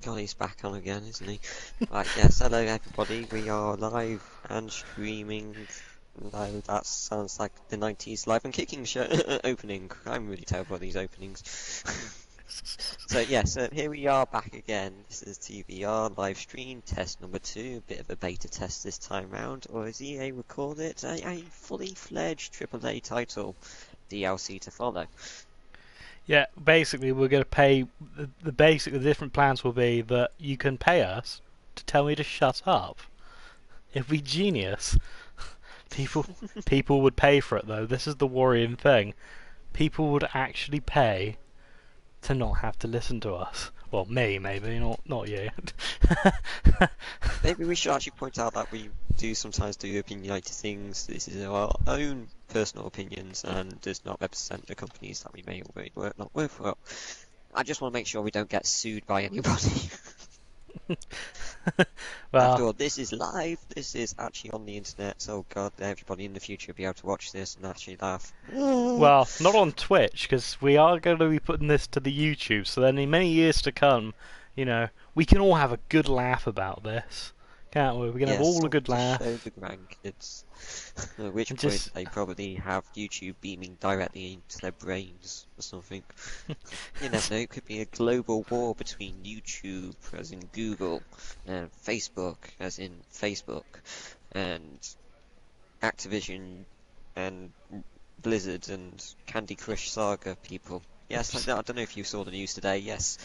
God, he's back on again, isn't he? Right, yes, hello everybody, we are live and streaming. No, that sounds like the 90s live and kicking show opening. I'm really terrible at these openings. So yes, here we are back again. This is TvR live stream test number 2, a bit of a beta test this time round, or as EA would call it, a fully fledged AAA title, DLC to follow. Yeah, basically we're going to pay. The different plans will be that you can pay us to tell me to shut up. It'd be genius. People would pay for it though. This is the worrying thing. People would actually pay to not have to listen to us. Well, me maybe, not you. Maybe we should actually point out that we do sometimes do opinionated things. This is our own personal opinions and does not represent the companies that we may or not work for. I just want to make sure we don't get sued by anybody. Well, after all, this is live. This is actually on the internet. So God, everybody in the future will be able to watch this and actually laugh. Well, not on Twitch because we are going to be putting this to the YouTube. So then, in many years to come, we can all have a good laugh about this, can't we? We can have all a good laugh. Show the grandkids. At which point they probably have YouTube beaming directly into their brains or something. You never know, it could be a global war between YouTube, as in Google, and Facebook, as in Facebook, and Activision, and Blizzard, and Candy Crush Saga people. Yes, I don't know if you saw the news today, yes.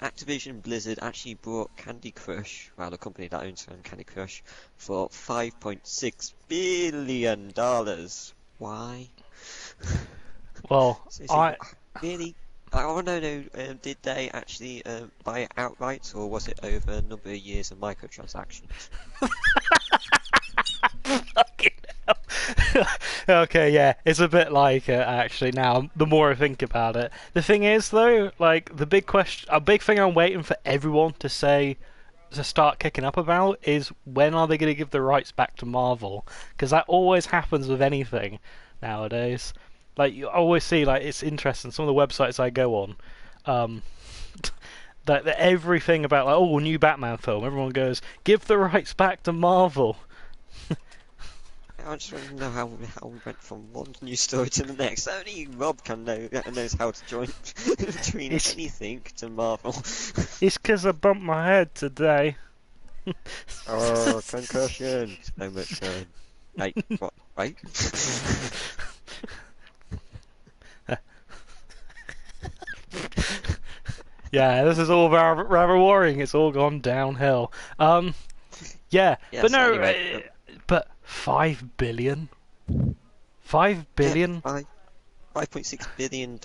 Activision Blizzard actually bought Candy Crush, well, the company that owns Candy Crush, for $5.6 billion. Why? Well, really? Oh no, did they actually buy it outright, or was it over a number of years of microtransactions? Fucking hell. Okay, yeah, it's a bit like it actually. Now, the more I think about it, the thing is though, like a big thing I'm waiting for everyone to start kicking up about is when are they going to give the rights back to Marvel? Because that always happens with anything nowadays. Like you always see, like it's interesting. Some of the websites I go on, that everything about like new Batman film, everyone goes give the rights back to Marvel. I just want to know how we went from one news story to the next. Only Rob knows how to join between anything to Marvel. It's because I bumped my head today. Oh, concussion! So much fun. Hey, what? Wait. Yeah, this is all rather worrying. It's all gone downhill. Yeah, yes, but no, anyway, but $5 billion? $5 billion? Yeah, $5.6 billion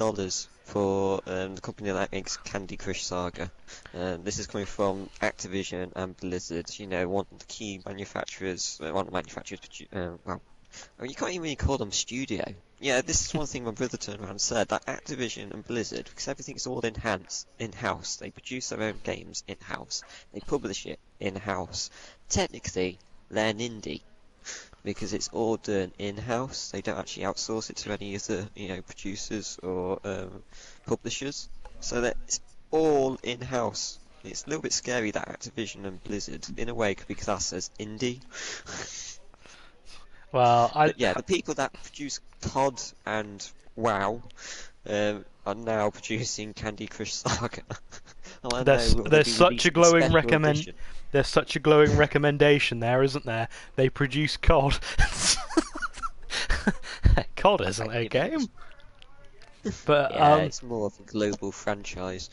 for the company that makes Candy Crush Saga. This is coming from Activision and Blizzard. One of the key manufacturers. One of the manufacturers. You can't even really call them studio. Yeah, this is one thing my brother turned around and said, that Activision and Blizzard, because everything's all in-house, they produce their own games in-house, they publish it in-house. Technically, they're an indie, because it's all done in-house. They don't actually outsource it to any of the, producers or publishers. So that it's all in-house. It's a little bit scary that Activision and Blizzard, in a way, could be classed as indie. Well, the people that produce COD and WoW are now producing Candy Crush Saga. There's such a glowing recommendation there, isn't there? They produce COD. COD isn't a game. But yeah, it's more of a global franchise.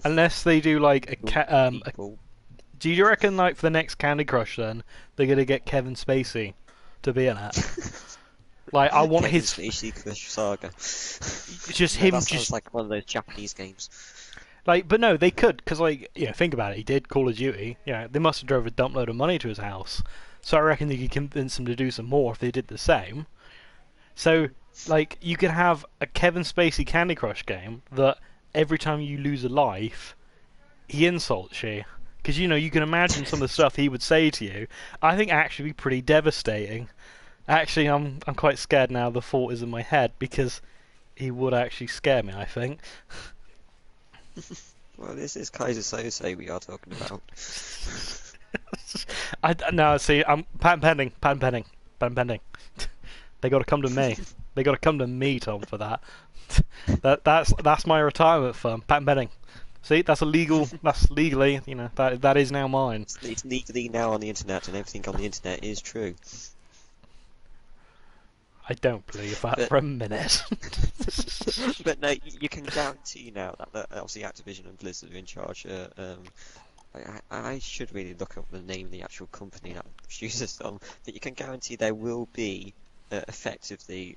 Unless they do like do you reckon like for the next Candy Crush then they're gonna get Kevin Spacey to be in it? Like I want his Spacey Crush Saga. Just him. That sounds like one of those Japanese games. Like, but no, they could, because think about it. He did Call of Duty. They must have drove a dump load of money to his house. So I reckon they could convince him to do some more if they did the same. So, like, you could have a Kevin Spacey Candy Crush game that every time you lose a life, he insults you. Because you can imagine some of the stuff he would say to you. I think actually be pretty devastating. Actually, I'm quite scared now. The thought is in my head because he would actually scare me, I think. Well, this is Kaiser Sose we are talking about. No, see, I'm patent pending. They got to come to me. They got to come to me, Tom, for that. That's my retirement fund. Patent pending. See, that's illegal. That's legally, that is now mine. It's legally now on the internet, and everything on the internet is true. I don't believe that for a minute. But no, you can guarantee now that obviously Activision and Blizzard are in charge. I should really look up the name of the actual company that produces them, but you can guarantee there will be effectively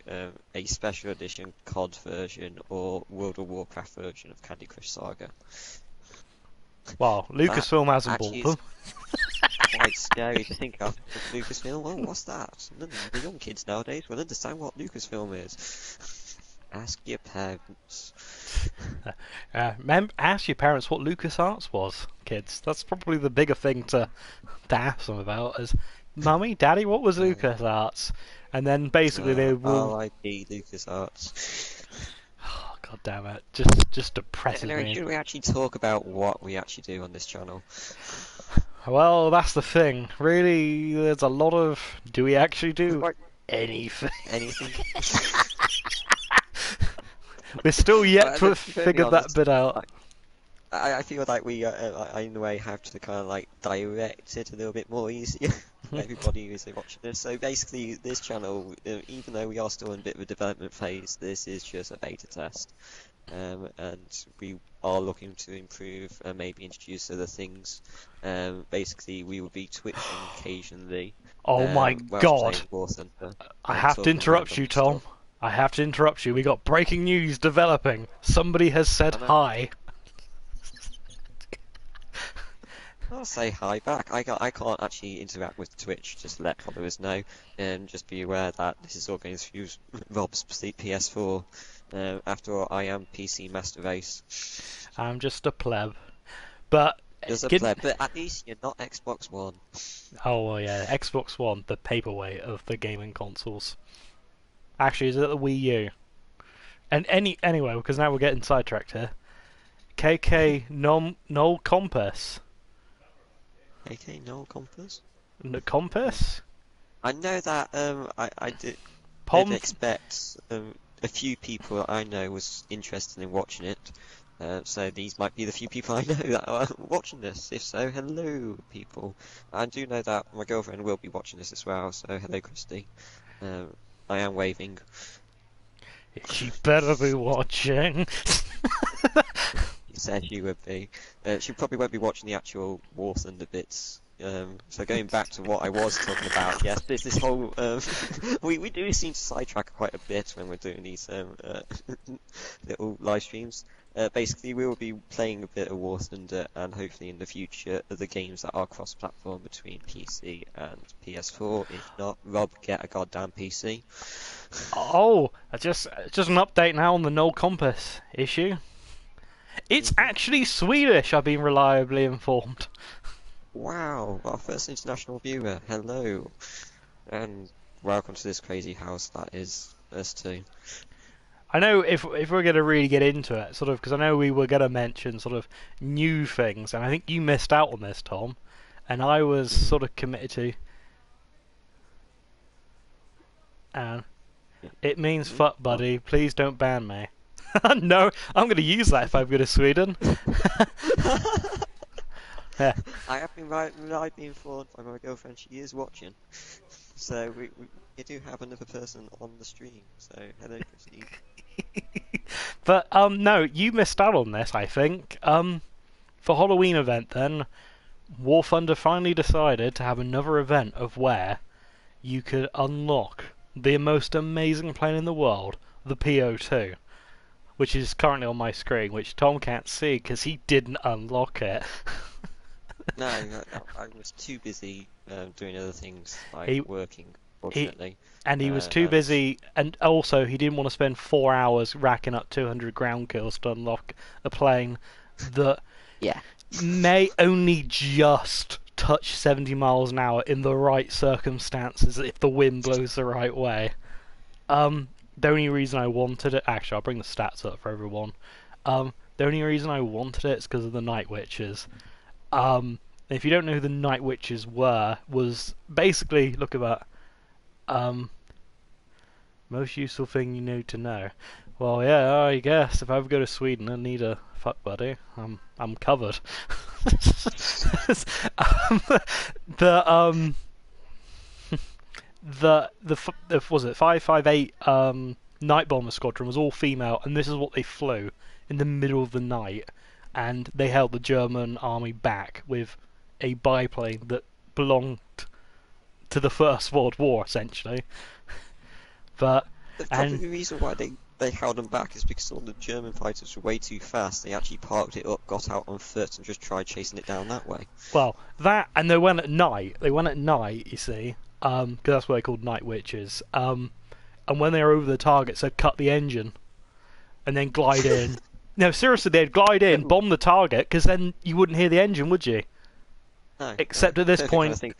a special edition COD version or World of Warcraft version of Candy Crush Saga. Well, Lucasfilm hasn't bought them. Quite scary to think of. Lucasfilm, well, what's that? The young kids nowadays will understand what Lucasfilm is. Ask your parents. Ask your parents what LucasArts was, kids. That's probably the bigger thing to ask them about. Is, Mummy, Daddy, what was LucasArts? And then basically they will. R.I.P. LucasArts. Oh, God damn it! Just depresses me. Should we actually talk about what we actually do on this channel? Well, that's the thing. Really, there's a lot of. Do we actually do anything? Anything? We're still yet to figure that bit out. I feel like we, in a way, have to kind of like direct it a little bit more easier. Everybody who's watching this. So basically, this channel, even though we are still in a bit of a development phase, this is just a beta test. And we are looking to improve and maybe introduce other things. Basically, we will be twitching occasionally. Oh my God! I have to interrupt you, Tom. I have to interrupt you. We got breaking news developing. Somebody has said hi. I'll say hi back. I can't actually interact with Twitch. Just let followers know, and just be aware that this is all going through Rob's PS4. After all, I am PC Master Race. I'm just a pleb, but just a pleb. But at least you're not Xbox One. Oh well, yeah, Xbox One, the paperweight of the gaming consoles. Actually, is it the Wii U? And anyway, because now we're getting sidetracked here. KK Noel Compass. KK Noel Compass? No, Compass? I know that I did expect a few people I know was interested in watching it. So these might be the few people I know that are watching this. If so, hello people. I do know that my girlfriend will be watching this as well, so hello Christy. I am waving. She better be watching. You said she would be. She probably won't be watching the actual War Thunder bits. So going back to what I was talking about, yes, there's this whole. We do seem to sidetrack quite a bit when we're doing these little live streams. Basically, we will be playing a bit of War Thunder, and hopefully in the future, other games that are cross-platform between PC and PS4. If not, Rob, get a goddamn PC. Oh, just an update now on the Noel Compass issue. It's actually Swedish, I've been reliably informed. Wow, our first international viewer. Hello, and welcome to this crazy house that is us two. I know if we're going to really get into it, sort of, because I know we were going to mention sort of new things, and I think you missed out on this, Tom, and I was sort of committed to. And it means fuck, buddy. Please don't ban me. No, I'm going to use that if I go to Sweden. Yeah. I have been rightly informed by my girlfriend. She is watching, so we do have another person on the stream. So hello, Christine. But no, you missed out on this. I think for Halloween event then, War Thunder finally decided to have another event of where you could unlock the most amazing plane in the world, the PO2, which is currently on my screen, which Tom can't see because he didn't unlock it. No, I was too busy doing other things, like working, fortunately. He was too busy, and also he didn't want to spend 4 hours racking up 200 ground kills to unlock a plane that may only just touch 70 miles an hour in the right circumstances if the wind blows the right way. The only reason I wanted it, actually I'll bring the stats up for everyone. The only reason I wanted it is because of the Night Witches. If you don't know who the Night Witches was basically, look at that. Most useful thing you need to know. Well, yeah, I guess if I ever go to Sweden and need a fuck buddy, I'm covered. the was it 558 Night Bomber Squadron was all female, and this is what they flew in the middle of the night, and they held the German army back with a biplane that belonged to the First World War, essentially. But Probably the reason why they held them back is because all the German fighters were way too fast. They actually parked it up, got out on foot, and just tried chasing it down that way. Well, that, and they went at night. They went at night, you see, because that's what they're called, Night Witches. And when they were over the targets, they'd cut the engine and then glide in. No, seriously, they'd glide in, bomb the target, because then you wouldn't hear the engine, would you? No. Except at this point. I think.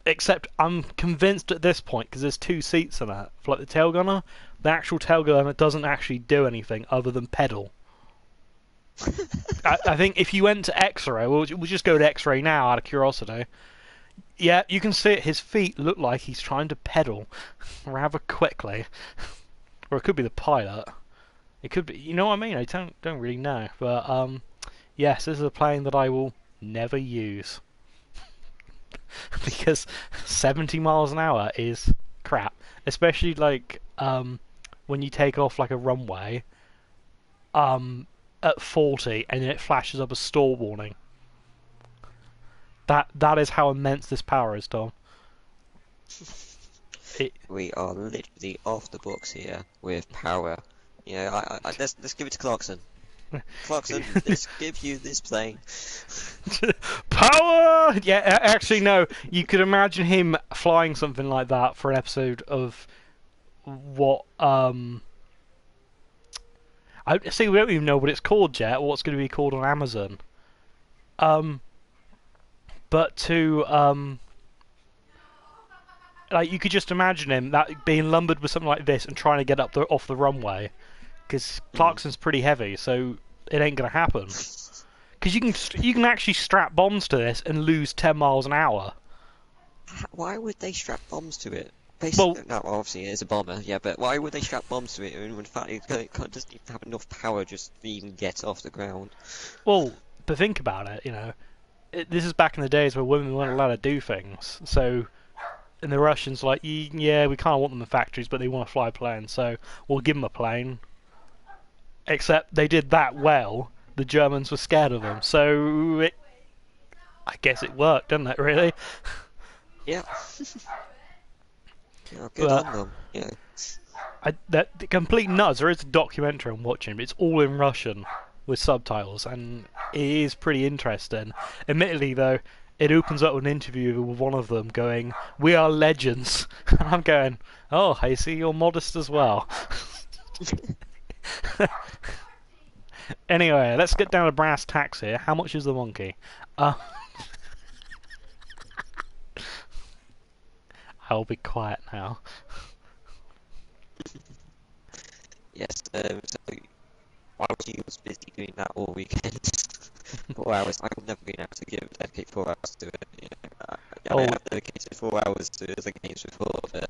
Except I'm convinced at this point, because there's two seats in it, for like the tail gunner, the actual tail gunner doesn't actually do anything other than pedal. I think if you went to X-ray, we'll just go to X-ray now out of curiosity. Yeah, you can see it. His feet look like he's trying to pedal rather quickly, or it could be the pilot. It could be, you know what I mean? I don't really know, but yes, this is a plane that I will never use. Because 70 miles an hour is crap, especially like when you take off like a runway at 40 and it flashes up a stall warning. That is how immense this power is, Tom. We are literally off the books here with power. Yeah, let's give it to Clarkson. Clarkson, let's give you this plane. Power! Yeah, actually, no. You could imagine him flying something like that for an episode of what? I see. We don't even know what it's called yet. What's going to be called on Amazon? But to like you could just imagine him that being lumbered with something like this and trying to get up off the runway. Because Clarkson's pretty heavy, so it ain't gonna happen. Because you can actually strap bombs to this and lose 10 miles an hour. Why would they strap bombs to it? Basically, no, obviously it's a bomber, yeah, but why would they strap bombs to it? And in fact, it doesn't even have enough power just to even get off the ground. Well, but think about it, this is back in the days where women weren't allowed to do things. So, and the Russians like, yeah, we kind of want them in factories, but they want to fly planes, so we'll give them a plane. Except they did that well, the Germans were scared of them, so I guess it worked, didn't it, really? Yeah. Good on them, yeah. The complete nuts, there is a documentary I'm watching, but it's all in Russian with subtitles, and it is pretty interesting. Admittedly, though, it opens up an interview with one of them going, "We are legends," and I'm going, "Oh, I see you're modest as well." Anyway, let's get down to brass tacks here. How much is the monkey? I'll be quiet now. Yes, so while she was busy doing that all weekend, 4 hours, I would never been able to dedicate 4 hours to it. I have dedicated 4 hours to other games before, but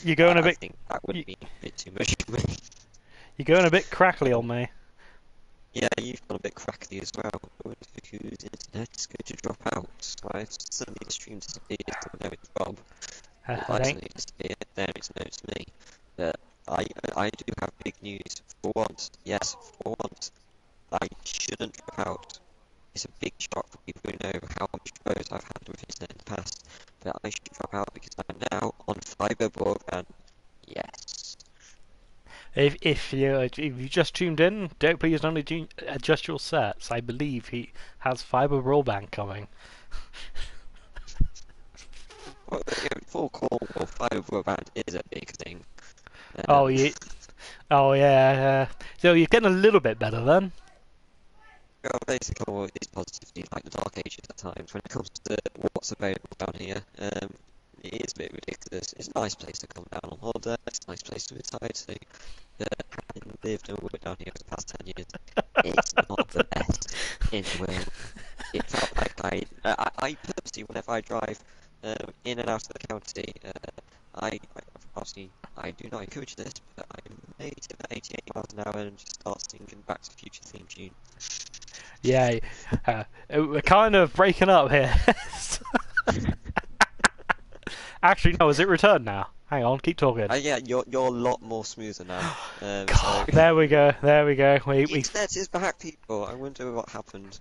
you're going a bit. I think that would be a bit too much for me. You're going a bit crackly on me. Yeah, you've gone a bit crackly as well. Whose internet is going to drop out. Right? Suddenly the stream disappears, so now it's Bob. I suddenly disappeared, then it's known to me. But I do have big news. For once, yes, for once, I shouldn't drop out. It's a big shock for people who know how much troubles I've had with internet in the past. But I should drop out because I'm now on fibre broadband. Yes. If you just tuned in, please don't adjust your sets. I believe he has fibre broadband coming. Well, for Cornwall, fibre broadband is a big thing. Oh yeah. So you're getting a little bit better then. Well, basically, Cornwall is positively like the Dark Ages at times when it comes to what's available down here. It is a bit ridiculous. It's a nice place to come down on holiday. It's a nice place to retire to. Having lived and worked down here for the past 10 years. It's not the best in the world. It felt like I purposely, whenever I drive in and out of the county, obviously I do not encourage this, but I may tip at 88 miles an hour and just start singing Back to the Future theme tune. Yeah, we're kind of breaking up here. Actually, no, is it returned now? Hang on, keep talking. Yeah, you're a lot more smoother now. God, So... there we go. The internet is back, people. I wonder what happened.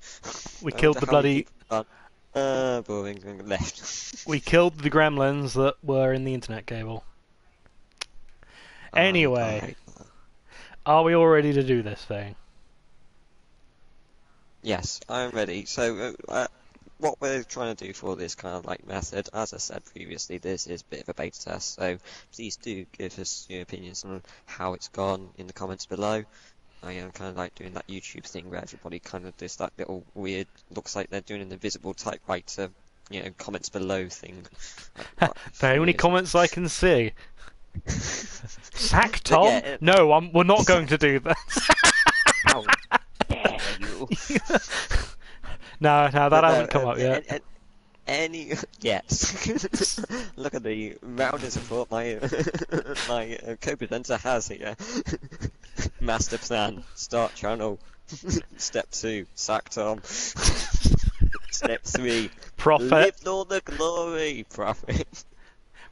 We killed the bloody... boring, left. We killed the gremlins that were in the internet cable. Anyway, are we all ready to do this thing? Yes, I'm ready. So, what we're trying to do for this kind of like method, as I said previously, this is a bit of a beta test. So, please do give us your opinions on how it's gone in the comments below. I am kind of like doing that YouTube thing where everybody kind of does that little weird, looks like they're doing an invisible typewriter, comments below thing. The only comments I can see. Sack Tom? Yeah, No, we're not going to do that. How dare you? No, that hasn't come up yet. Yes. Look at the round of support my co-presenter has here. Master plan, start channel. Step 2, sack Tom. Step 3, Profit. Live all the glory, profit.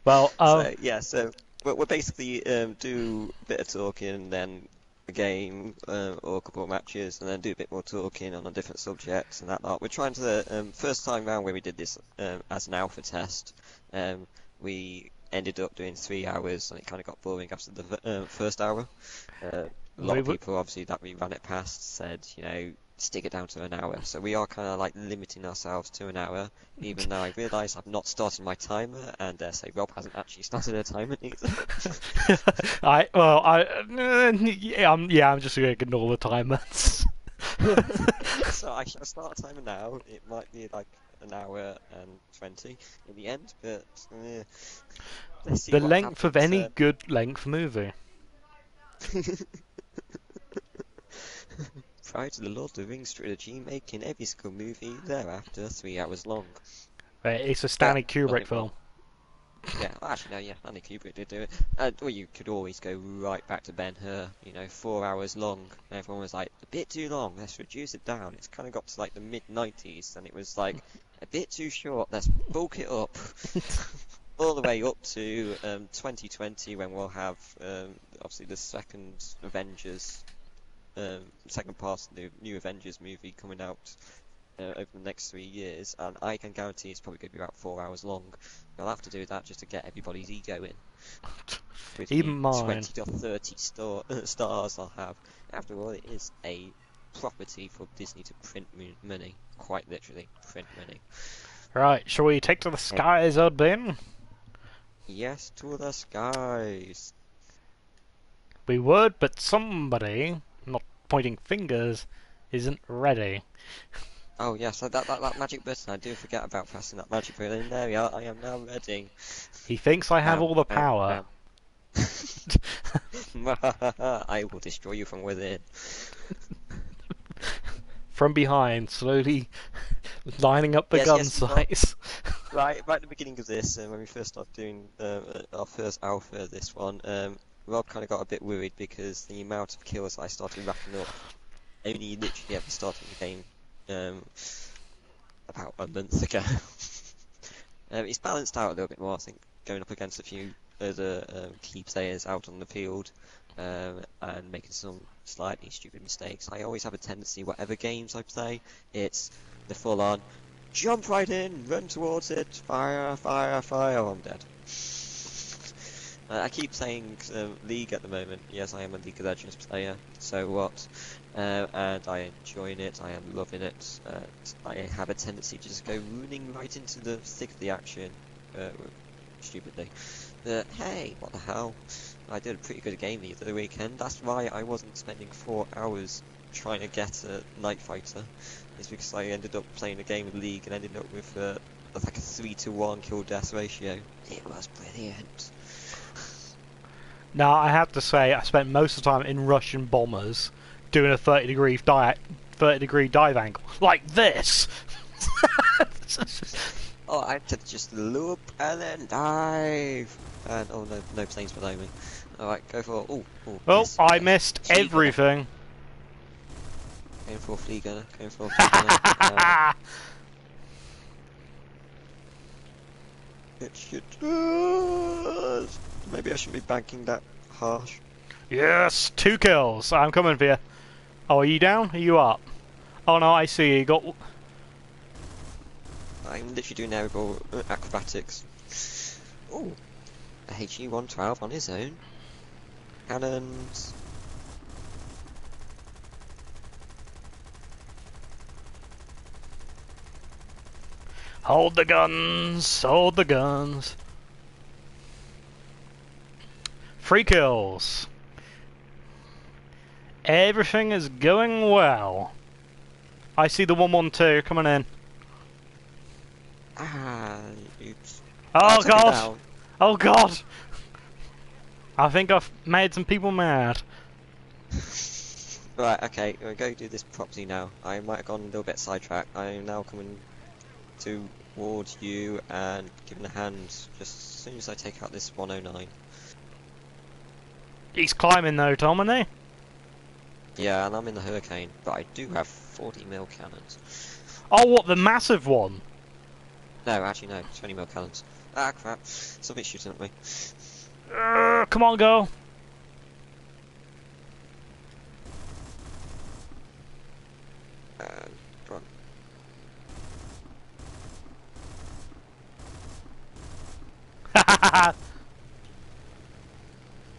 Well, so we'll basically do a bit of talking, then a game or a couple of matches, and then do a bit more talking on a different subjects and that lot. We're trying to first time round when we did this as an alpha test, we ended up doing 3 hours, and it kind of got boring after the first hour. A lot of people, obviously, that we ran it past said, stick it down to an hour. So we are kind of like limiting ourselves to an hour, even though I realise I've not started my timer, and say Rob hasn't actually started a timer either. I'm just going to ignore the timers. So I shall start a timer now. It might be like an hour and 20 in the end, but let's see the what length of happens. any good length movie. Prior to the Lord of the Rings trilogy, making every single movie thereafter 3 hours long. It's a Stanley Kubrick film. Yeah, actually, no, yeah, Stanley Kubrick did do it. Or you could always go right back to Ben-Hur, 4 hours long. And everyone was like, a bit too long, let's reduce it down. It's kind of got to like the mid-90s, and it was like, a bit too short, let's bulk it up. All the way up to 2020, when we'll have, obviously, the second Avengers, second part of the new Avengers movie coming out over the next 3 years, and I can guarantee it's probably going to be about 4 hours long. I'll have to do that just to get everybody's ego in. With even mine. 20 to 30 stars I'll have. After all, it is a property for Disney to print money. Quite literally, print money. Right, shall we take to the skies, Odin? Yes, to the skies. We would, but somebody, not pointing fingers, isn't ready. Oh yes, that magic button, I do forget about pressing that magic button. There we are, I am now ready. He thinks I have all the power. I will destroy you from within. From behind, slowly lining up the gun sights. Right at the beginning of this, when we first started doing our first alpha, this one, Rob kind of got a bit worried because the amount of kills I started racking up only literally ever started the game about a month ago. It's balanced out a little bit more, I think, going up against a few other key players out on the field and making some slightly stupid mistakes. I always have a tendency, whatever games I play, it's the full-on jump right in, run towards it, fire, fire, fire, I'm dead. I keep saying League at the moment. Yes, I am a League of Legends player, so what? And I am enjoying it, I am loving it. I have a tendency to just go running right into the thick of the action, stupidly. Hey, what the hell? I did a pretty good game the other weekend. That's why I wasn't spending 4 hours trying to get a Night Fighter. It's because I ended up playing a game of League and ended up with like a 3-to-1 kill death ratio. It was brilliant. Now, I have to say, I spent most of the time in Russian bombers doing a 30-degree dive angle. Like this! Oh, I had to just loop and then dive. And oh no, no planes below me. All right, go for oh. Oh, Yes, I yes. missed Flea gunner. everything. Going for a flea gunner. Going for a flea gunner. It should. Maybe I shouldn't be banking that harsh. Yes, 2 kills. I'm coming for you. Oh, are you down? Are you up? Oh no, I see you. You got. I'm literally doing aerial acrobatics. Ooh, a HE-112 on his own. Cannons. Hold the guns. Hold the guns. 3 kills. Everything is going well. I see the 112 coming in. Ah, oops. Oh took it god! down. Oh god! I think I've made some people mad. Right, okay, we're going to do this properly now. I might have gone a little bit sidetracked. I am now coming towards you and giving a hand just as soon as I take out this 109. He's climbing though, Tom, isn't he? Yeah, and I'm in the Hurricane, but I do have 40mm cannons. Oh, what, the massive one? No, actually no, 20mm cannons. Ah, crap. Something's shooting at me. Come on, go. Run.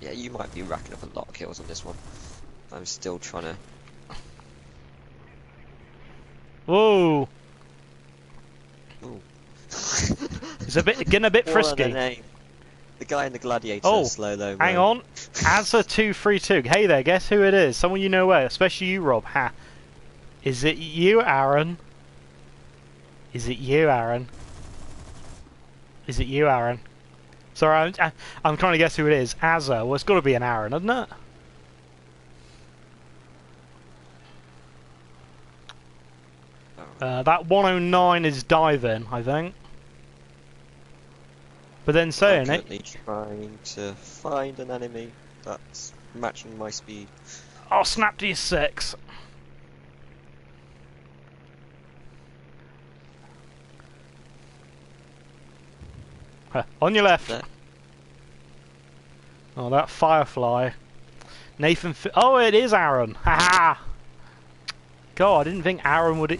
Yeah, you might be racking up a lot of kills on this one. I'm still trying to... Whoa. Ooh. It's getting a bit What are frisky. the name? The guy in the Gladiator Oh, slow though. hang on. Asa232. Hey there, guess who it is? Someone you know well, especially you, Rob. Ha. Is it you, Aaron? Is it you, Aaron? Is it you, Aaron? Sorry, I'm trying to guess who it is. Asa. Well, it's got to be an Aaron, isn't it? That 109 is diving, I think. But then saying I'm it... currently trying to find an enemy that's matching my speed. Oh, snap to your 6. On your left. There. Oh, that Firefly. Nathan... Oh, it is Aaron. Haha! God, I didn't think Aaron would...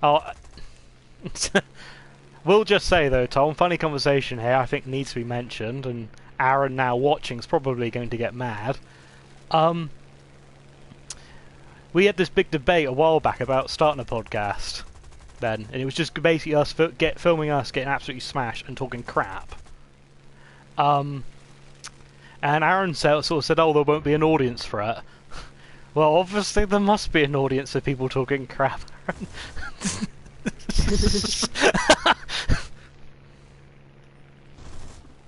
Oh... We'll just say though, Tom, funny conversation here, I think needs to be mentioned, and Aaron now watching is probably going to get mad. We had this big debate a while back about starting a podcast then, and it was just basically us filming us getting absolutely smashed and talking crap. And Aaron sort of said, oh, there won't be an audience for it. Well, obviously there must be an audience of people talking crap, Aaron.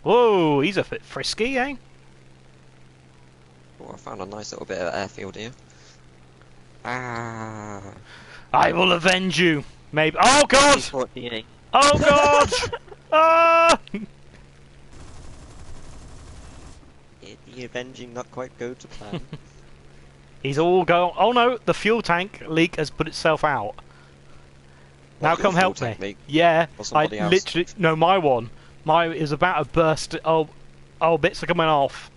Whoa, he's a bit frisky, eh? Oh, I found a nice little bit of airfield here. Ah. I will avenge you. Maybe. Oh God! T48. Oh God! Ah! The avenging not quite go to plan. He's all going. Oh no! The fuel tank leak has put itself out. Now What, come your help fuel me. tank leak? Yeah, Or I somebody else? literally no my one. Mine is about to burst. Oh, bits are coming off.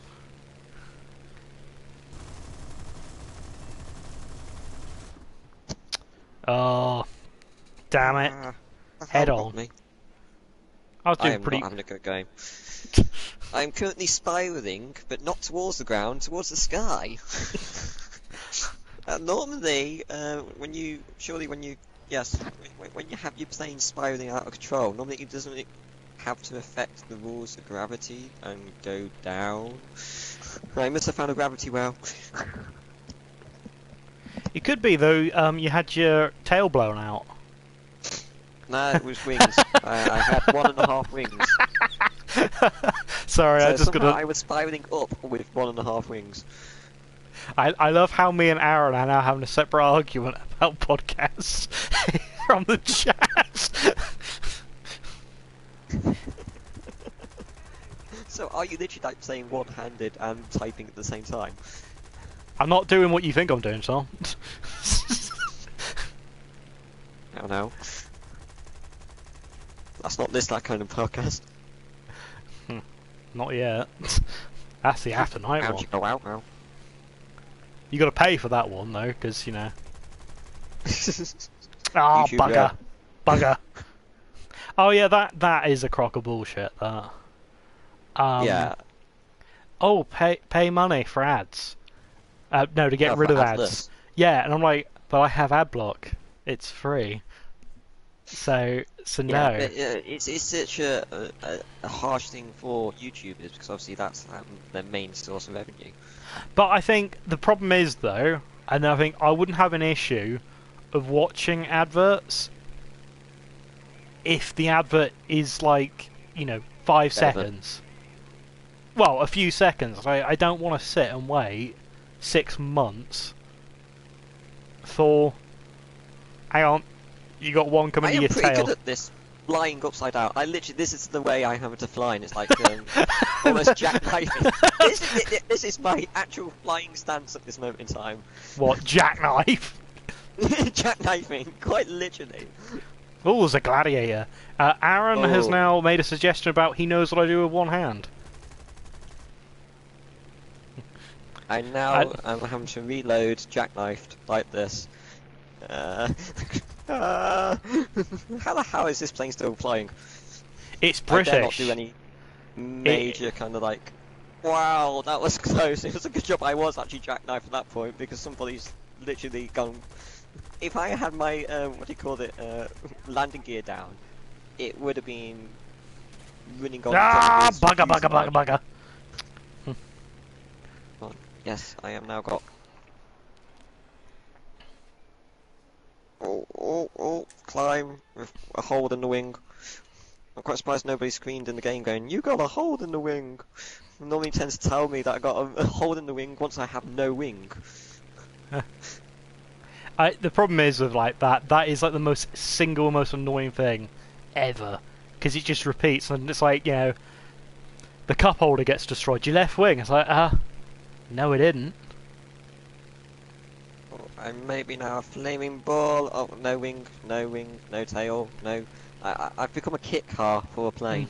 Oh, damn it! Ah, Head how got on. me. I was I doing am pretty. not having a good game. I am currently spiraling, but not towards the ground, towards the sky. Normally, when you have your plane spiraling out of control, normally it doesn't have to affect the rules of gravity and go down. I must have found a gravity well. It could be though. You had your tail blown out. No, it was wings. I had 1.5 wings. Sorry, So I just somehow gotta. I was spiraling up with 1.5 wings. I love how me and Aaron are now having a separate argument about podcasts from the chat. So are you literally like saying one-handed and typing at the same time? I'm not doing what you think I'm doing, Tom. I don't know. That's not that kind of podcast. Not yet. That's the after night How'd one. you go out now? You got to pay for that one though, because you know. Ah, Oh, bugger, bugger. Oh yeah, that is a crock of bullshit. That. Yeah. Oh, pay money for ads. No, to get rid of ads. Adless. Yeah, and I'm like, but I have ad block. It's free. So no. Yeah, but, it's such a harsh thing for YouTubers because obviously that's their main source of revenue. But I think the problem is though, and I think I wouldn't have an issue of watching adverts if the advert is like, 5 seconds. Well, a few seconds. I don't want to sit and wait 6 months for. Hang on, you got one coming to your tail. I am pretty good at this, flying upside down. This is the way I have to fly, and it's like almost jackknifing. This is my actual flying stance at this moment in time. What, jackknife? Jackknifing, quite literally. Oh, there's a gladiator. Aaron has now made a suggestion about he knows what I do with one hand. I'm having to reload jackknifed like this. How the hell is this plane still flying? It's British. I dare not do any major kind of like. Wow, that was close. It was a good job I was actually jackknifed at that point because somebody's literally gone. If I had my landing gear down, it would have been running on. Bugger. Yes, I am now got. Oh, climb with a hole in the wing. I'm quite surprised nobody screamed in the game going, "You got a hole in the wing!" It normally tends to tell me that I got a hole in the wing once I have no wing. The problem is with like that is like the most annoying thing ever, because it just repeats and it's like, the cup holder gets destroyed. Your left wing. It's like, no, it didn't. I'm maybe now a flaming ball. Oh, no wing, no tail, no. I've become a kit car for a plane.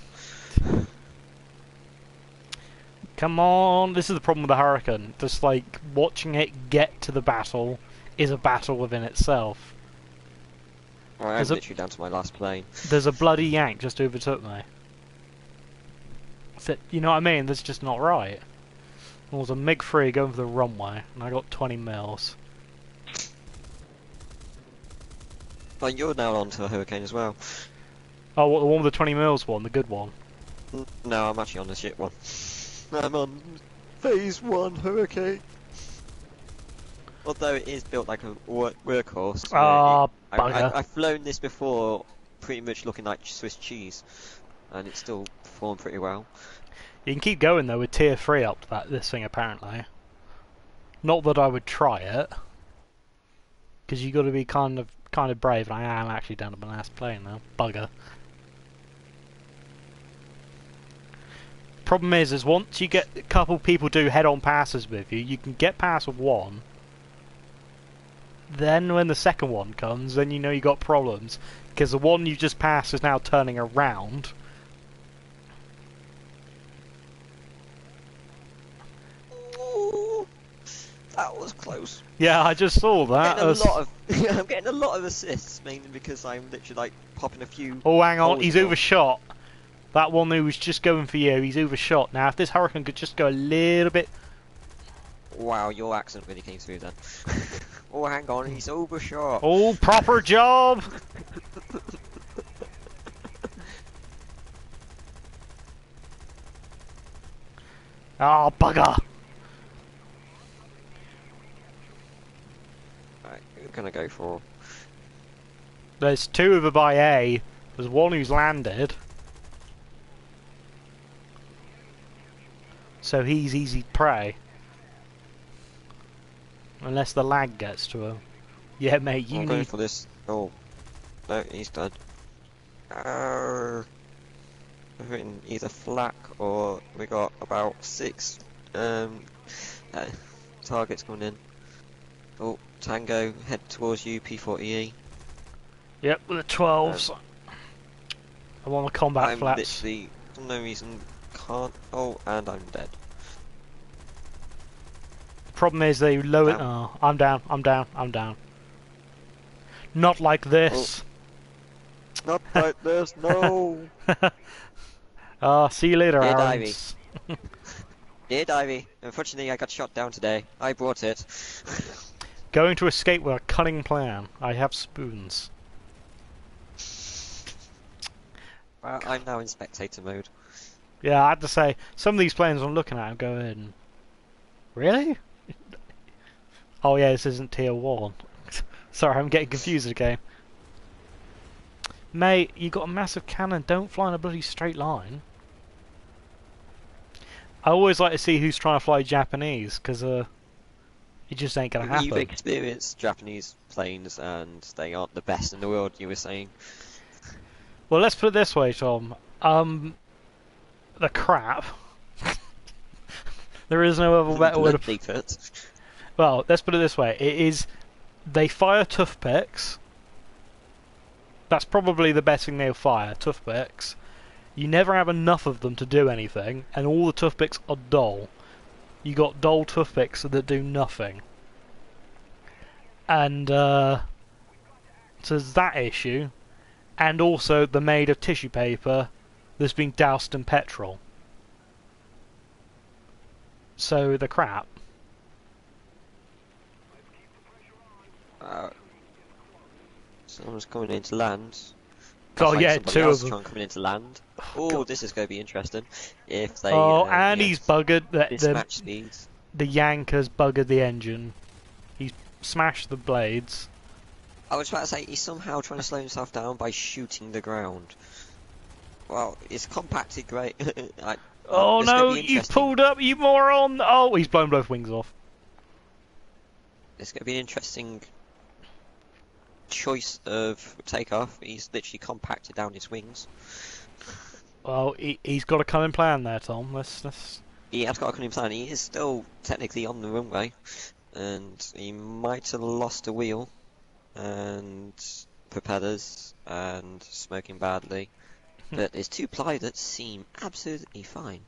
Come on, this is the problem with the Hurricane. Just like watching it get to the battle is a battle within itself. Well, I'm literally down to my last plane. There's a bloody Yank just overtook me. You know what I mean? That's just not right. There was a MiG-3 going for the runway, and I got 20 mils. Well, you're now on to a Hurricane as well. Oh, what, the one with the 20 mils one, the good one? No, I'm actually on the shit one. I'm on Phase 1 Hurricane. Although it is built like a workhorse. Bugger. I've flown this before, pretty much looking like Swiss cheese, and it's still performed pretty well. You can keep going though with tier 3 up to this thing apparently. Not that I would try it, because you got to be kind of brave, and I am actually down to my last plane now. Bugger. Problem is once you get a couple people do head-on passes with you, you can get past with one. Then when the second one comes, then you know you got problems, because the one you just passed is now turning around. Ooh, that was close. Yeah, I just saw that. I'm getting a lot of assists, mainly because I'm literally like popping a few. Oh, hang on, he's overshot. That one who was just going for you, he's overshot. Now, if this Hurricane could just go a little bit... Wow, your accent really came through then. Oh, hang on, he's overshot. Oh, proper job! Oh, bugger! Right, we're gonna go for... There's two over by A. There's one who's landed. so he's easy prey. Unless the lag gets to him. Yeah, mate, you I'm going need... for this. Oh, no, he's dead. I've written either flak or we got about 6 targets coming in. Oh, Tango, head towards you, P40E. Yep, with the 12s. I'm on the combat I'm flats. literally, for no reason, can't. Oh, and I'm dead. Problem is they lower... Down. Oh, I'm down, I'm down, I'm down. Not like this. Not like this, no! See you later, Dear Aaron's. Dear Divey, unfortunately I got shot down today. I brought it. Going to escape with a cunning plan. I have spoons. Well, I'm now in spectator mode. Yeah, I have to say, some of these planes I'm looking at, I'm going... Really? Oh yeah, this isn't tier 1. Sorry, I'm getting confused again. Mate, you got a massive cannon, don't fly in a bloody straight line. I always like to see who's trying to fly Japanese, because it just ain't gonna happen. You've experienced Japanese planes and they aren't the best in the world, you were saying. Well, let's put it this way, Tom. The crap. There is no other better word of... Well, let's put it this way. It is... They fire toothpicks. That's probably the best thing they'll fire, toothpicks. You never have enough of them to do anything, and all the toothpicks are dull. You got dull toothpicks that do nothing. And, so there's that issue. And also, they're made of tissue paper that's been doused in petrol. So, the crap. Someone's coming into land. Oh yeah, 2 of them. Coming into land. Oh, this is going to be interesting. If they. Oh, and he's buggered mismatch speeds. The Yanker's buggered the engine. He's smashed the blades. I was about to say he's somehow trying to slow himself down by shooting the ground. Well, it's compacted great. Oh no, you pulled up, you moron! Oh, he's blown both wings off. It's going to be an interesting choice of takeoff. He's literally compacted down his wings. Well, he's got a cunning plan there, Tom. Let's... He has got a cunning plan. He is still technically on the runway, and he might have lost a wheel and propellers and smoking badly. But there's 2 pilots seem absolutely fine.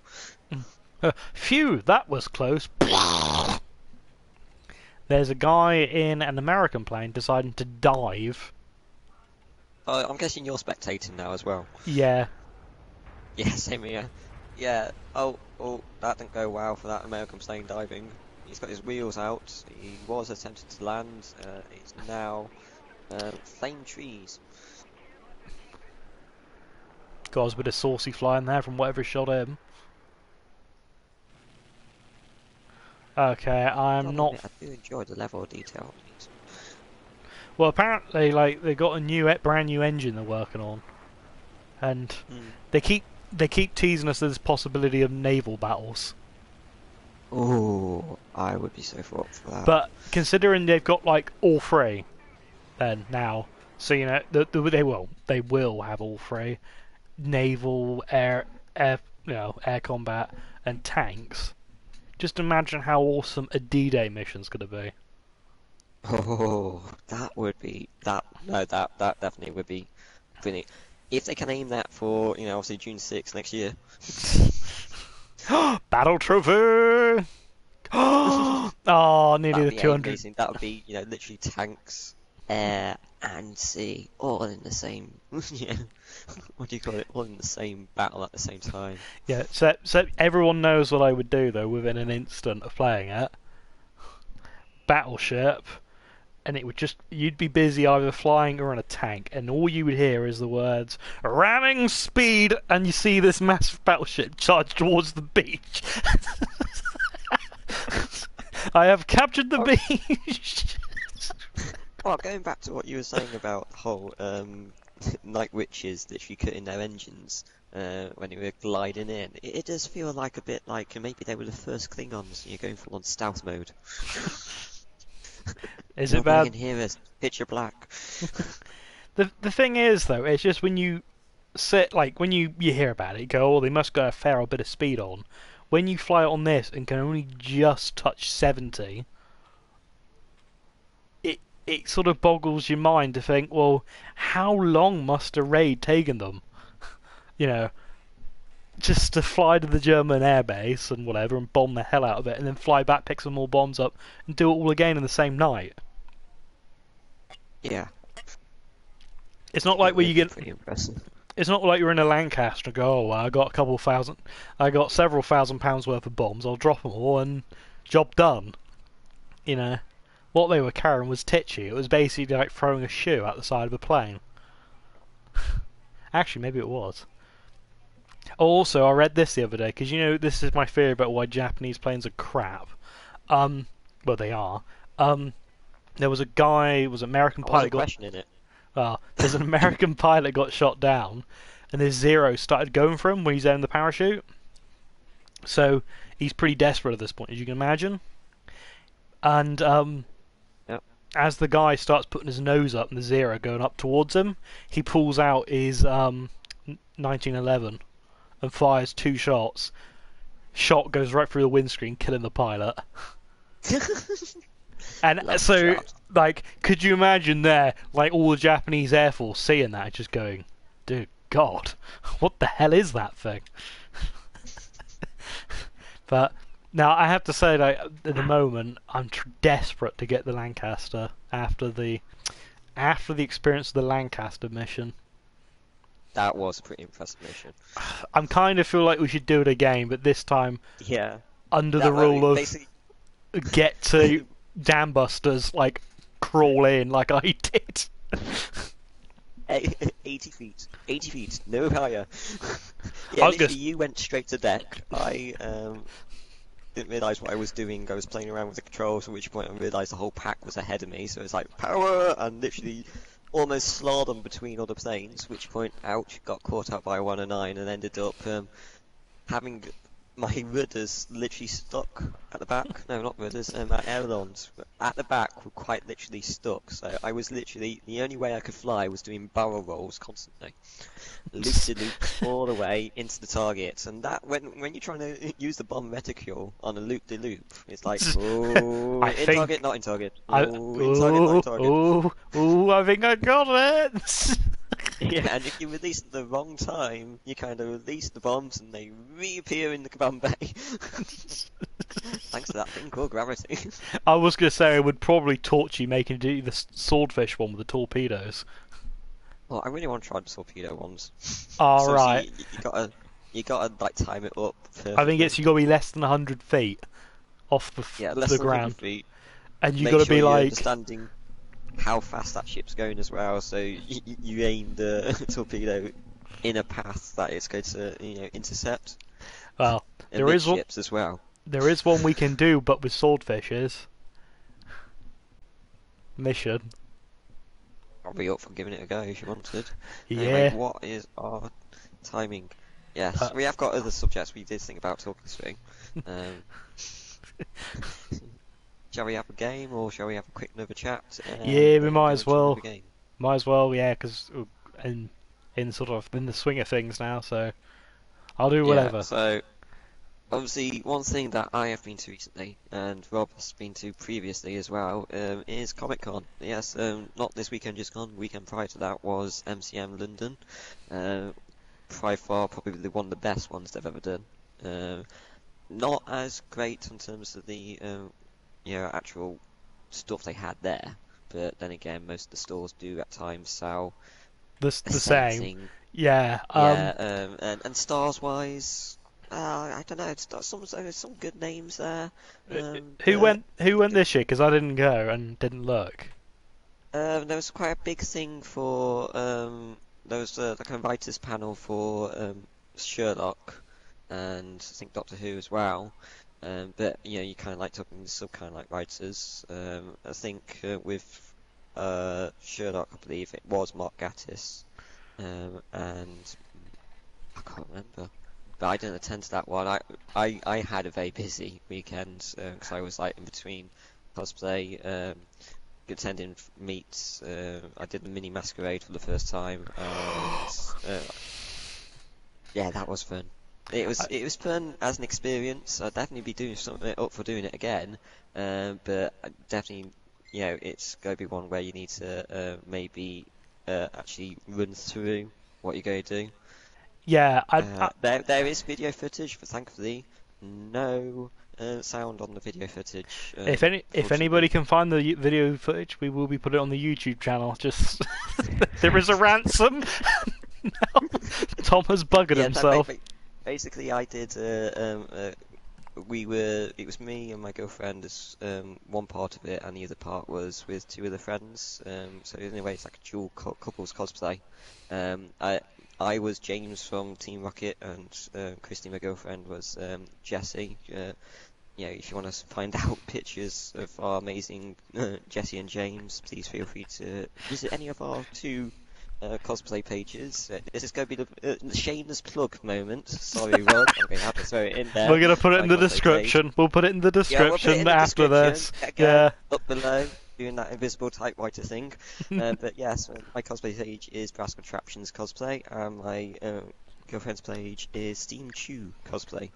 Phew, that was close. There's a guy in an American plane deciding to dive. I'm guessing you're spectating now as well. Yeah. Yeah, same here. Yeah. Oh, that didn't go well for that American plane diving. He's got his wheels out. He was attempting to land. It's now flame trees. Got us a bit of saucy flying there from whatever shot him. Okay, I'm not... I do enjoy the level of detail. Well, apparently, like, they got a brand new engine they're working on, and they keep teasing us there's possibility of naval battles. Oh, I would be so for that. But considering they've got like all 3, then now, so you know they will have all 3, naval, air combat, and tanks. Just imagine how awesome a D-Day mission's going to be. Oh, that would be that definitely would be brilliant. If they can aim that for, obviously June 6th next year. Battle trophy! Oh, nearly the 200. Amazing. That would be, literally tanks, air, and sea, all in the same. Yeah. What do you call it? All in the same battle at the same time. Yeah. So everyone knows what I would do though within an instant of playing it. Battleship. And it would you'd be busy either flying or in a tank, and all you would hear is the words, ramming speed, and you see this massive battleship charge towards the beach. I have captured the beach! Well, going back to what you were saying about the whole night witches literally cutting their engines when they were gliding in. It does feel like a bit like maybe they were the first Klingons. You're going full on stealth mode. Is it Nobody bad? can hear us. Picture black. The thing is though, it's just when you sit like when you hear about it, you go, oh, they must got a fair old bit of speed on. When you fly on this and can only just touch 70, it sort of boggles your mind to think, well, how long must a raid taken them? You know, just to fly to the German airbase and whatever and bomb the hell out of it, and then fly back, pick some more bombs up, and do it all again in the same night. Yeah. It's not like where you get. Pretty impressive. It's not like you're in a Lancaster and go, oh, well, I got several £1,000s worth of bombs. I'll drop them all and job done. You know, what they were carrying was titchy. It was basically like throwing a shoe out the side of a plane. Actually, maybe it was. Also, I read this the other day because you know this is my theory about why Japanese planes are crap. Well, they are. There was a guy, was an American I pilot wasn't got. questioning it. There's an American pilot got shot down, and his Zero started going for him when he's there in the parachute. So he's pretty desperate at this point, as you can imagine. And Yep. as the guy starts putting his nose up and the Zero going up towards him, he pulls out his 1911 and fires 2 shots. Shot goes right through the windscreen, killing the pilot. And Love so, shot. like, could you imagine there, like, all the Japanese Air Force seeing that, just going, dude, God, what the hell is that thing? But now I have to say, like, at the moment, I'm desperate to get the Lancaster after the experience of the Lancaster mission. That was a pretty impressive mission. I'm kind of feel like we should do it again, but this time Yeah. under That the way, rule of basically, get to dam busters, like crawl in like I did. 80 feet. 80 feet. No higher. I Yeah, was literally, you went straight to deck. I didn't realise what I was doing. I was playing around with the controls, at which point I realised the whole pack was ahead of me, so it's like, power! And literally almost slalom between other planes, at which point, ouch, got caught out by a 109 and ended up having my rudders literally stuck at the back. No, not rudders, my ailerons at the back were quite literally stuck. So I was literally, the only way I could fly was doing barrel rolls constantly. Loop-de-loop all the way into the target. And that, when you're trying to use the bomb reticule on a loop-de-loop, it's like, oh, target, not in target. Oh, in target, not in target. I think I got it! Yeah, and if you release at the wrong time, you kind of release the bombs and they reappear in the command bay. Thanks to that thing called gravity. I was going to say I would probably torture you making do the swordfish one with the torpedoes. Well, I really want to try the torpedo ones. All So right. you gotta like time it up. I think it's you got to be less than 100 feet off less the than 100 ground, feet. and you Make got to sure be you're like understanding how fast that ship's going as well. So you aim the torpedo in a path that it's going to intercept. well. And There is one. ships as well. There is one we can do, but with swordfishes. Mission. I'll be up for giving it a go if you wanted. Yeah. Anyway, what is our timing? Yes, Uh, we have got other subjects we did think about talking through. Shall we have a game, or shall we have a quick another chat? Yeah, we might go as into well. another game? Might as well, yeah, because in sort of in the swing of things now, so I'll do whatever. Yeah, so obviously one thing that I have been to recently, and Rob has been to previously as well, is Comic Con. Yes, not this weekend just gone. Weekend prior to that was MCM London. By far, probably one of the best ones they've ever done. Not as great in terms of the actual stuff they had there, but then again, most of the stores do at times sell The same. thing. Yeah. And stars wise, I don't know. It's got some good names there. Who went this year? Because I didn't go and didn't look. There was quite a big thing for there was like a writers panel for Sherlock and I think Doctor Who as well. But you kind of like talking some kind of like writers. I think with Sherlock, I believe it was Mark Gatiss. and I can't remember. But I didn't attend to that one. I had a very busy weekend because I was like in between cosplay, attending meets. I did the mini masquerade for the first time, and yeah, that was fun. It was fun as an experience. I'd definitely be doing something up for doing it again. But definitely, it's going to be one where you need to maybe actually run through what you're going to do. Yeah, There is video footage, but thankfully no sound on the video footage. if anybody can find the video footage, we will be putting it on the YouTube channel. Just there is a ransom. No, Tom has buggered himself. Basically, I did. It was me and my girlfriend as one part of it, and the other part was with two other friends. So in a way, it's like a dual couples cosplay. I was James from Team Rocket, and Christy, my girlfriend, was Jessie. If you want to find out pictures of our amazing Jessie and James, please feel free to visit any of our two cosplay pages. This is going to be the shameless plug moment. Sorry, Rod, I'm going to have to throw it in there. We're going to put it in the description. We'll put it in the description after this. Yeah. Up below, doing that invisible typewriter thing. But yes, my cosplay page is Brass Contraptions Cosplay, and my girlfriend's page is Steam Chew Cosplay.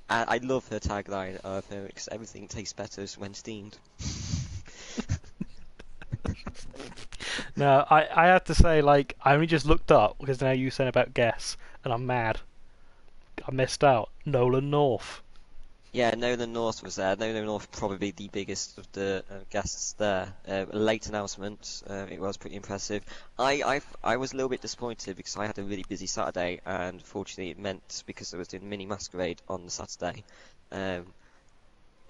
I love her tagline of because everything tastes better when steamed. No, I have to say, like, I only just looked up because now you said about guests, and I'm mad. I missed out. Nolan North. Yeah, Nolan North was there. Nolan North probably the biggest of the guests there. Late announcement. It was pretty impressive. I was a little bit disappointed because I had a really busy Saturday, and fortunately it meant because I was doing mini masquerade on the Saturday.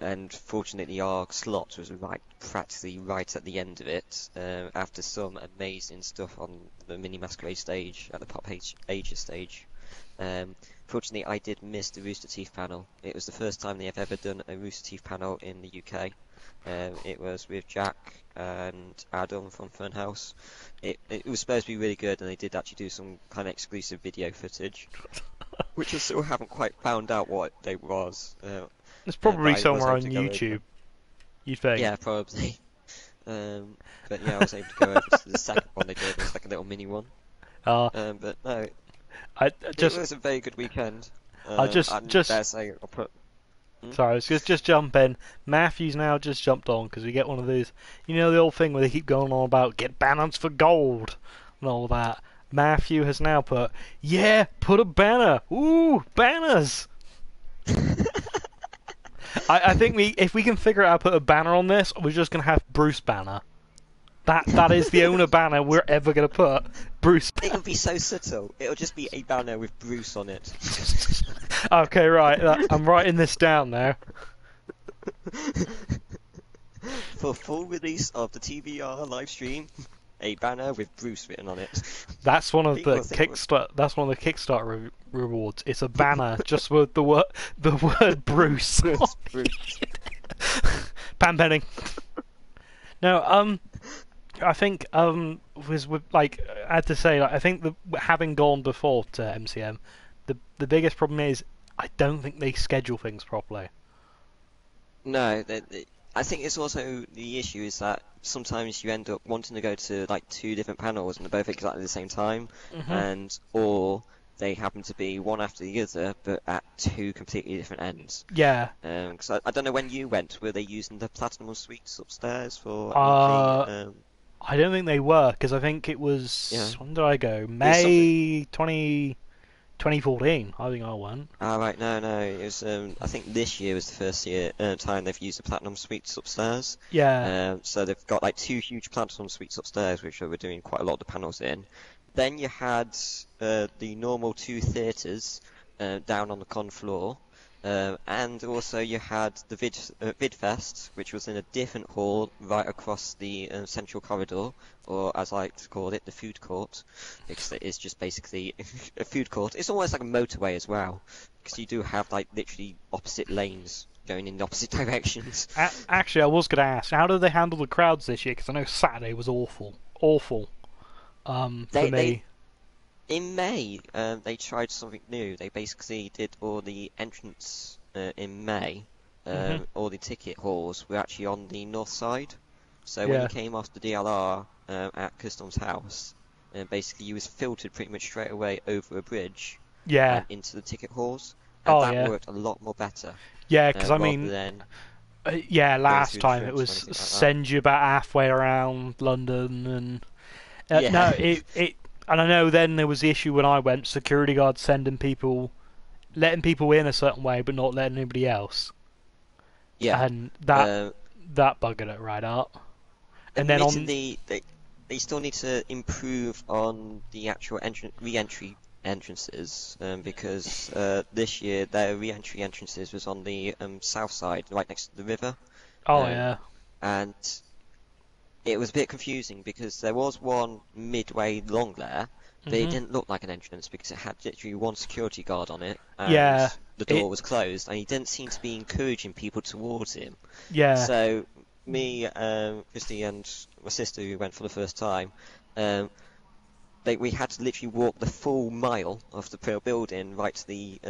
And fortunately our slot was practically right at the end of it, after some amazing stuff on the mini masquerade stage, at the Pop Ages stage. Fortunately I did miss the Rooster Teeth panel. It was the first time they have ever done a Rooster Teeth panel in the UK. It was with Jack and Adam from Funhouse. It was supposed to be really good, and they did actually do some kind of exclusive video footage, which I still haven't quite found out what it was. It's probably somewhere on YouTube, you think? Yeah, probably. But yeah, I was able to go over to the second one they did. It was like a little mini one. But no, it was a very good weekend. Sorry, I was just jump in. Matthew's now just jumped on because we get one of these. You know the old thing where they keep going on about get banners for gold and all that. Matthew has now put, put a banner. Ooh, banners. I think if we can figure out how to put a banner on this, we're just gonna have Bruce Banner. That is the only banner we're ever gonna put. Bruce Banner. It'll be so subtle. It'll just be a banner with Bruce on it. Okay, right. I'm writing this down now. For full release of the TvR live stream, a banner with Bruce written on it. That's one of the Kickstarter rewards. It's a banner just with the word Bruce. Bruce. Pan penning. No, I think I had to say, I think having gone before to MCM, the biggest problem is I don't think they schedule things properly. No, I think it's also the issue is that sometimes you end up wanting to go to like two different panels and they're both exactly the same time, or they happen to be one after the other but at two completely different ends. Yeah. Because I don't know when you went. Were they using the Platinum Suites upstairs for? I don't think they were because I think it was. Yeah. When did I go? May 2014. I think I went. Right. No. It was. I think this year was the first time they've used the Platinum Suites upstairs. Yeah. So they've got like two huge Platinum Suites upstairs, which they were doing quite a lot of the panels in. Then you had the normal two theatres down on the con floor. And also you had the VidFest, which was in a different hall right across the central corridor, or as I like to call it, the food court, because it is just basically a food court. It's almost like a motorway as well, because you do have like literally opposite lanes going in the opposite directions. Actually, I was going to ask, how did they handle the crowds this year? Because I know Saturday was awful. Awful. For me. In May, they tried something new. They basically did all the entrance in May. All the ticket halls were actually on the north side. So when you Yeah. came off the DLR at Customs House, basically you was filtered pretty much straight away over a bridge Yeah. and into the ticket halls, and Oh that yeah. worked a lot more better Yeah, because I rather mean, than yeah, going last through the time it French was or anything like that. send you about halfway around London, and no, Yeah, and I know then there was the issue when I went, security guards sending people, letting people in a certain way, but not letting anybody else, yeah. and that Um, that buggered it right up. And then on, Admittedly, they still need to improve on the actual re-entry entrances because this year their re-entry entrances was on the south side, right next to the river, oh um, yeah, and it was a bit confusing because there was one midway along there, but it hmm didn't look like an entrance because it had literally one security guard on it, and yeah, the it, door was closed, and he didn't seem to be encouraging people towards him. yeah, So me, Christy, and my sister, who went for the first time, um, we had to literally walk the full mile of the Pearl building right to the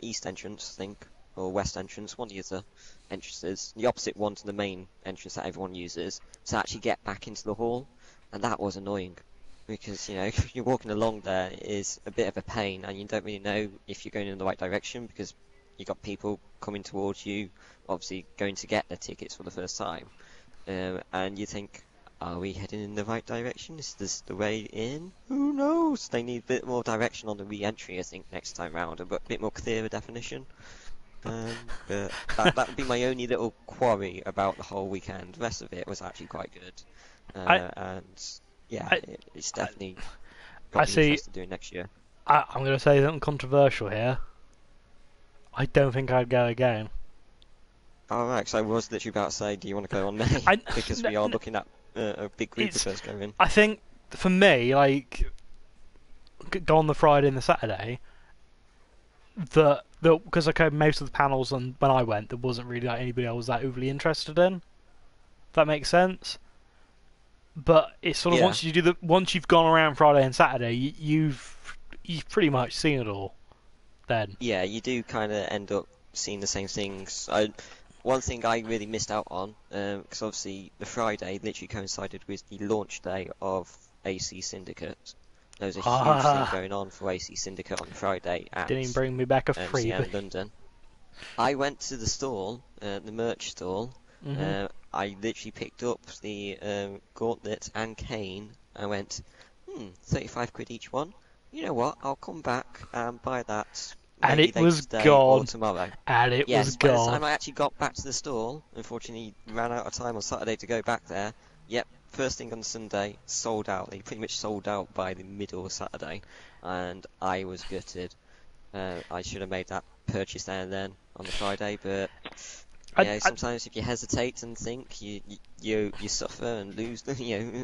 east entrance, I think, or west entrance, one of the other entrances, the opposite one to the main entrance that everyone uses, to actually get back into the hall, and that was annoying. Because, if you're walking along there, it is a bit of a pain, and you don't really know if you're going in the right direction, because you've got people coming towards you, obviously going to get their tickets for the first time. And you think, are we heading in the right direction? Is this the way in? Who knows? They need a bit more direction on the re-entry, I think, next time round, a bit more clearer definition. But that would be my only little quarry about the whole weekend. The rest of it was actually quite good. And yeah, it's definitely I got me see. interested doing next year. I'm going to say something controversial here. I don't think I'd go again. Alright, so I was literally about to say, do you want to go on May? Because we are looking at a big group of us going. I think for me, like, go on the Friday and the Saturday. Because most of the panels and when I went, there wasn't really like anybody I was that overly interested in. If that makes sense. But it's sort of Yeah. once you've gone around Friday and Saturday, you've pretty much seen it all. Then Yeah, you do kind of end up seeing the same things. One thing I really missed out on, because obviously the Friday literally coincided with the launch day of AC Syndicate. There was a huge thing going on for AC Syndicate on Friday at didn't even bring me back a MCM freebie. London. I went to the stall, the merch stall. Mm-hmm. I literally picked up the gauntlet and cane. I went, 35 quid each one. You know what? I'll come back and buy that And maybe it later was today or gone. tomorrow. And it Yes, was by the gone. time I actually got back to the stall, unfortunately ran out of time on Saturday to go back there. Yep, first thing on Sunday, sold out. They pretty much sold out by the middle of Saturday, and I was gutted. I should have made that purchase there and then on the Friday, but sometimes if you hesitate and think, you suffer and lose,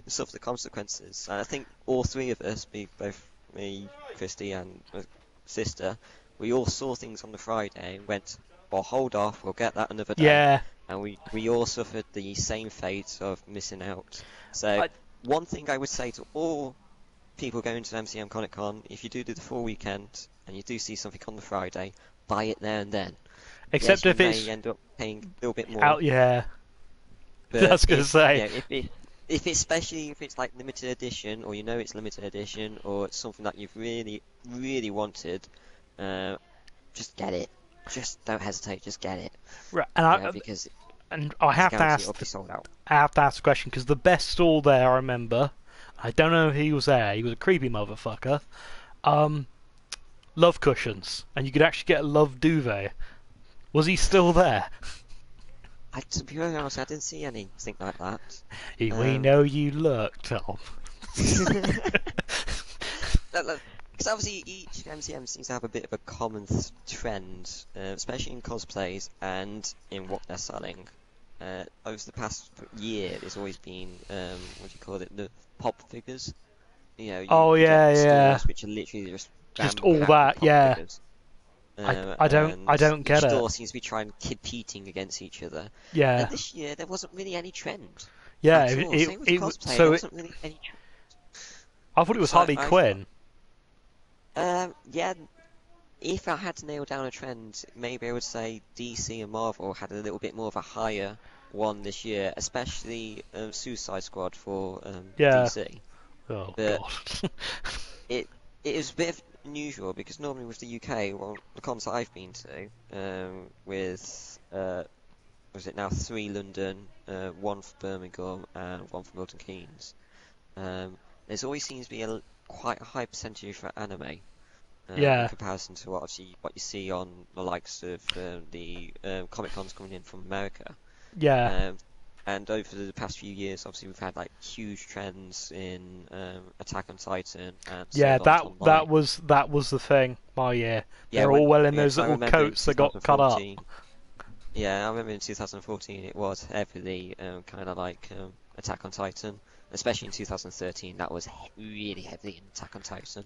suffer the consequences. And I think all three of us, both me, Christy, and my sister, we all saw things on the Friday and went, well, hold off, we'll get that another day. Yeah. And we all suffered the same fate of missing out. So, one thing I would say to all people going to MCM Comic Con, if you do the full weekend and you do see something on the Friday, buy it there and then. Except yes, if you it's may end up paying a little bit more. yeah. But I was gonna say. If it's especially if it's like limited edition, or it's limited edition, or it's something that you've really, really wanted, just get it. Just don't hesitate. Just get it. Right, because I have to ask. It'll be sold out. I have to ask a question because the best stall there, I remember. I don't know if he was there. He was a creepy motherfucker. Love cushions, and you could actually get a love duvet. Was he still there? To be very honest, I didn't see anything like that. We know you look, Tom. Because obviously each MCM seems to have a bit of a common trend, especially in cosplays and in what they're selling. Over the past year, there's always been, the pop figures. You get stores which are literally just all that, yeah. Figures. I don't get it. Each store seems to be trying competing against each other. Yeah. And this year there wasn't really any trend. Yeah, Same with cosplay, there wasn't really any trend. I thought it was So Harley Quinn. Yeah. If I had to nail down a trend, maybe I would say DC and Marvel had a little bit more of a higher one this year, especially Suicide Squad for Yeah. DC. Oh But god. it it is a bit unusual because normally with the UK, well, the cons that I've been to, with was it now 3 London, 1 for Birmingham, and 1 for Milton Keynes. There's always seems to be quite a high percentage for anime. In Yeah. comparison to what you see on the likes of the Comic Cons coming in from America. Yeah. And over the past few years, obviously we've had like huge trends in Attack on Titan and Yeah, Sword Art Online. that was the thing my year. Yeah, They're all wearing yeah, those 'cause I little remember in coats that got cut up. 2014. Yeah, I remember in 2014 it was heavily kind of like Attack on Titan, especially in 2013 that was really heavily in Attack on Titan.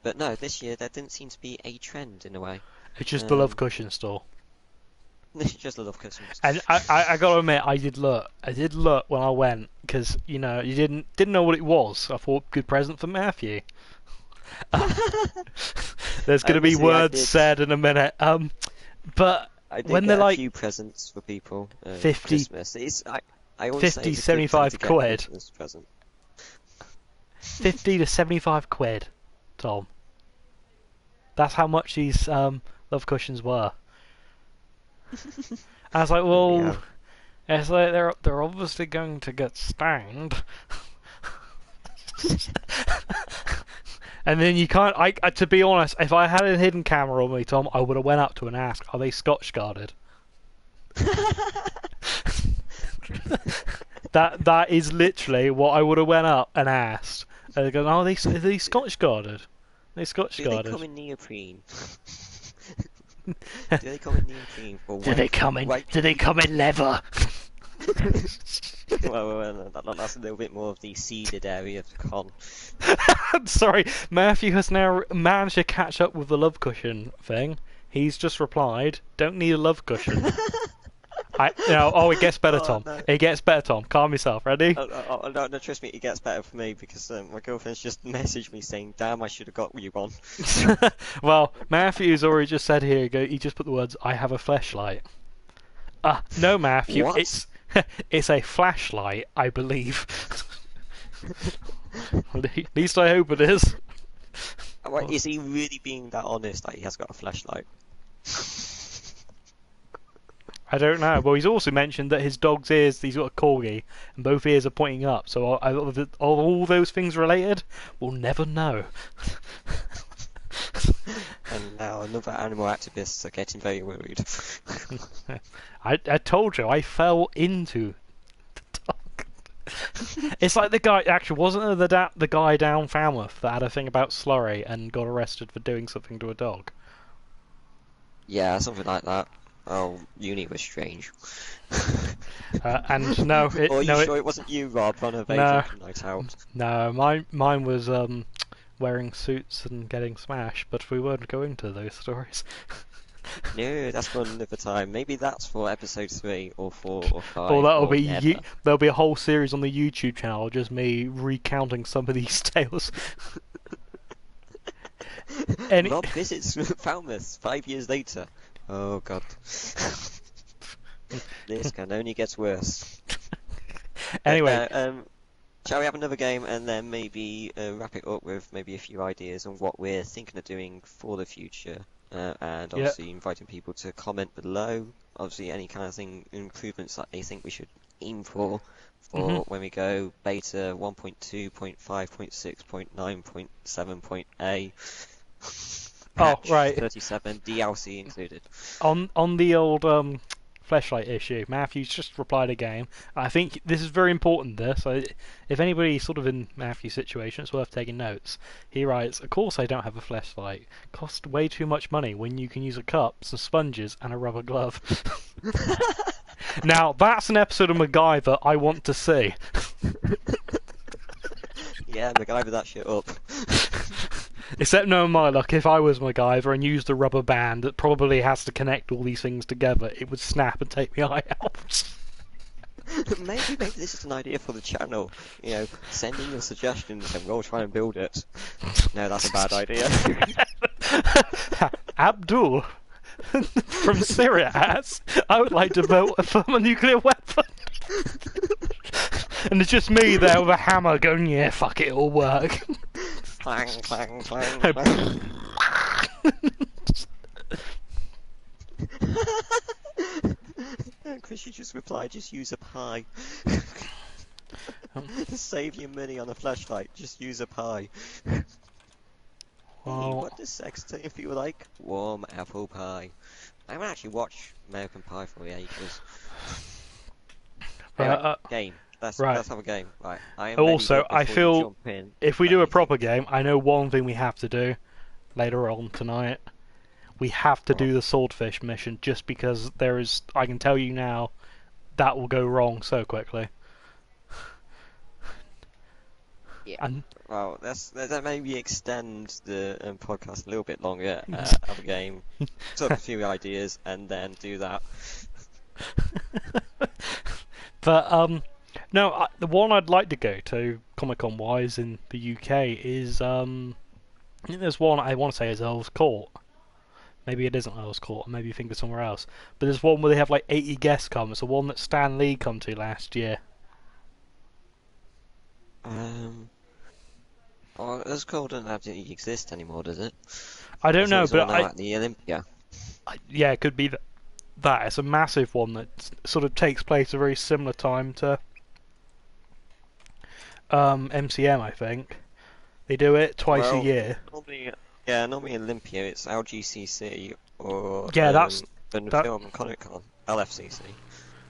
But no, this year there didn't seem to be a trend in a way. It's just the Love Cushion store. Just a love Christmas. And I gotta admit, I did look when I went, because, you know, you didn't know what it was. I thought, good present for Matthew. There's gonna be words said in a minute. But I did when get they're a like few presents for people. 50 Christmas. I always say 50, it's a good 75 thing to get a quid. Christmas present. 50 to 75 quid, Tom. That's how much these love cushions were. I was like, well, Yeah. it's like they're obviously going to get stained. And then you can't. I to be honest, if I had a hidden camera on me, Tom, I would have went up to and asked, "Are they Scotch guarded?" That is literally what I would have went up and asked. And they go, "Oh, are they Scotch guarded? Are they Scotch Do guarded? they come in neoprene? Do they come in neoprene? For Do they come in? white Do they come in leather?" well, that's a little bit more of the seeded area of the con. Sorry, Matthew has now managed to catch up with the love cushion thing. He's just replied, "Don't need a love cushion." Oh, it gets better, Oh, Tom. no. It gets better, Tom. Calm yourself. Ready? No, trust me, it gets better for me because my girlfriend's just messaged me saying, "Damn, I should have got you one." Well, Matthew's already just said here. He just put the words, "I have a flashlight." No, Matthew. What? It's a flashlight, I believe. At least I hope it is. Wait, is he really being that honest that he has got a flashlight? I don't know. Well, he's also mentioned that his dog's ears, he's got a corgi, and both ears are pointing up. So are all those things related? We'll never know. And now another animal activists are getting very worried. I told you, I fell into the dog. It's like the guy, actually, wasn't it the guy down Falmouth that had a thing about slurry and got arrested for doing something to a dog? Yeah, something like that. Oh, uni was strange. And no, sure it wasn't you, Rob, on a vacation night out? No, mine was wearing suits and getting smashed, but we won't go into those stories. No, that's for another time. Maybe that's for episode 3 or 4 or 5. Or that'll or be never. there'll be a whole series on the YouTube channel, just me recounting some of these tales. Rob visits Falmouth 5 years later. Oh god. This can only get worse. Anyway, shall we have another game and then maybe wrap it up with maybe a few ideas on what we're thinking of doing for the future? And obviously inviting people to comment below. Obviously any kind of thing, improvements that they think we should aim for when we go beta 1.2.5.6.9.7.A. Oh, right. 37 DLC included. On the old fleshlight issue, Matthew's just replied again. I think this is very important. So if anybody's sort of in Matthew's situation, it's worth taking notes. He writes, "Of course I don't have a fleshlight. Cost way too much money when you can use a cup, some sponges, and a rubber glove." Now that's an episode of MacGyver I want to see. Yeah, MacGyver that shit up. Except knowing my luck, if I was MacGyver and used a rubber band that probably has to connect all these things together, it would snap and take my eye out. Maybe this is an idea for the channel. You know, send in your suggestions and we'll try and build it. No, that's a bad idea. Abdul from Syria asks, I would like to build a thermonuclear weapon. And it's just me there with a hammer going, yeah, fuck it, it'll work. Clang, clang, clang, clang. Chris, you just replied, just use a pie. Save your money on a flashlight, just use a pie. Hey, what does sex feel like? Warm apple pie. I haven't actually watched American Pie for ages. Anyway, game. Let's have a game. Right. Also, I feel if we do a proper game, I know one thing we have to do later on tonight. We have to do the swordfish mission, just because there is. I can tell you now, that will go wrong so quickly. Yeah. And well, let's maybe extend the podcast a little bit longer. Have a game, talk a few ideas, and then do that. But no, the one I'd like to go to Comic-Con wise in the UK is I think there's one I want to say is Earl's Court. Maybe it isn't Earl's Court, maybe you think it's somewhere else. But there's one where they have like 80 guests come. It's the one that Stan Lee come to last year. Well, Earl's Court doesn't actually exist anymore, does it? I don't know, but at the Olympia. Yeah, it could be that. It's a massive one that sort of takes place a very similar time to MCM, I think. They do it twice a year. Normally Olympia, it's LGCC or that's Film Comic Con, LFCC.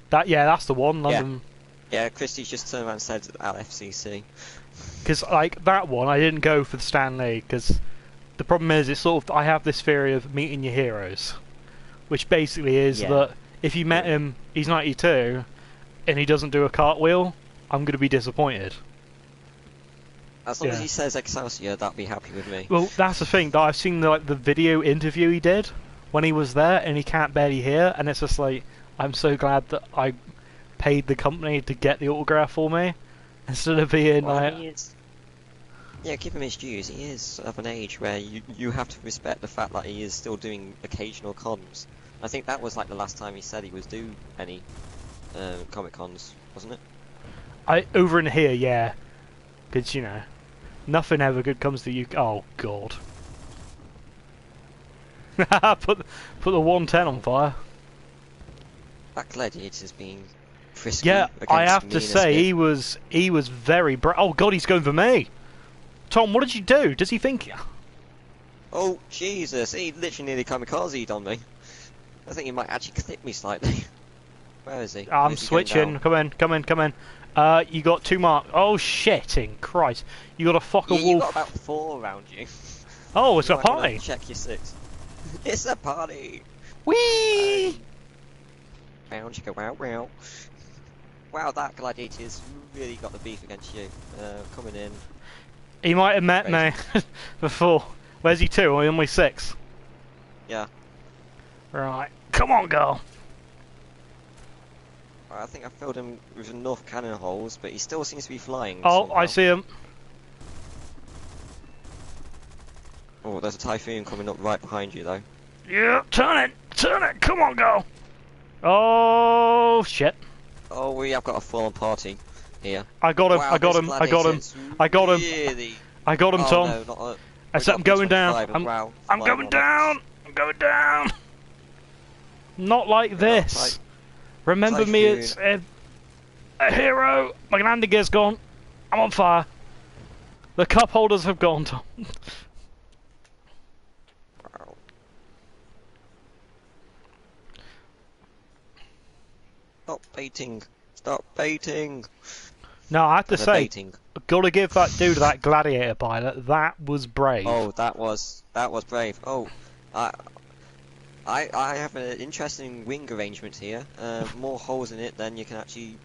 That's the one. London. Yeah, Christie's just turned around and said LFCC. Because like that one, I didn't go for the Stan Lee because the problem is it's sort of I have this theory of meeting your heroes, which basically is that if you met him, he's 92, and he doesn't do a cartwheel, I'm going to be disappointed. As long as he says Excelsior, that'll be happy with me. Well, that's the thing. That I've seen the video interview he did when he was there, and he can't barely hear, and it's just like I'm so glad that I paid the company to get the autograph for me instead of being Yeah, give him his dues. He is of an age where you have to respect the fact that he is still doing occasional cons. I think that was like the last time he said he was do any Comic Cons, wasn't it? Over in here, yeah. Because, you know, nothing ever good comes to you. Oh, God. put the 110 on fire. That Gladiator's being frisky. Yeah, I have to say, he was very oh, God, he's going for me. Tom, what did you do? Does he think... Oh, Jesus, he literally nearly kamikazed on me. I think he might actually clip me slightly. Where is he? I'm switching. Come in. You got 2 marks. Oh, shitting Christ. You got a fucker wolf. You got about 4 around you. Oh, it's a party. Check your 6. It's a party. Whee! Wow, chicka, wow, wow. Wow, that Gladiator's really got the beef against you. Coming in. He might have met me before. Where's he 2? Or only 6? Yeah. Right. Come on, girl. I think I filled him with enough cannon holes, but he still seems to be flying. Oh, somehow. I see him. Oh, there's a Typhoon coming up right behind you, though. Yeah, turn it, come on, girl. Oh, shit. Oh, we have got a full-on party here. I got him, wow, I got him, really... I got him, Tom. No, not I said I'm going down. I'm going down. Not like this. Remember me as a hero. My landing gear's gone. I'm on fire. The cup holders have gone, Tom. Wow. Stop baiting. No, I have to say, gotta give that dude that gladiator pilot. That was brave. Oh, that was brave. Oh, I have an interesting wing arrangement here. More holes in it than you can actually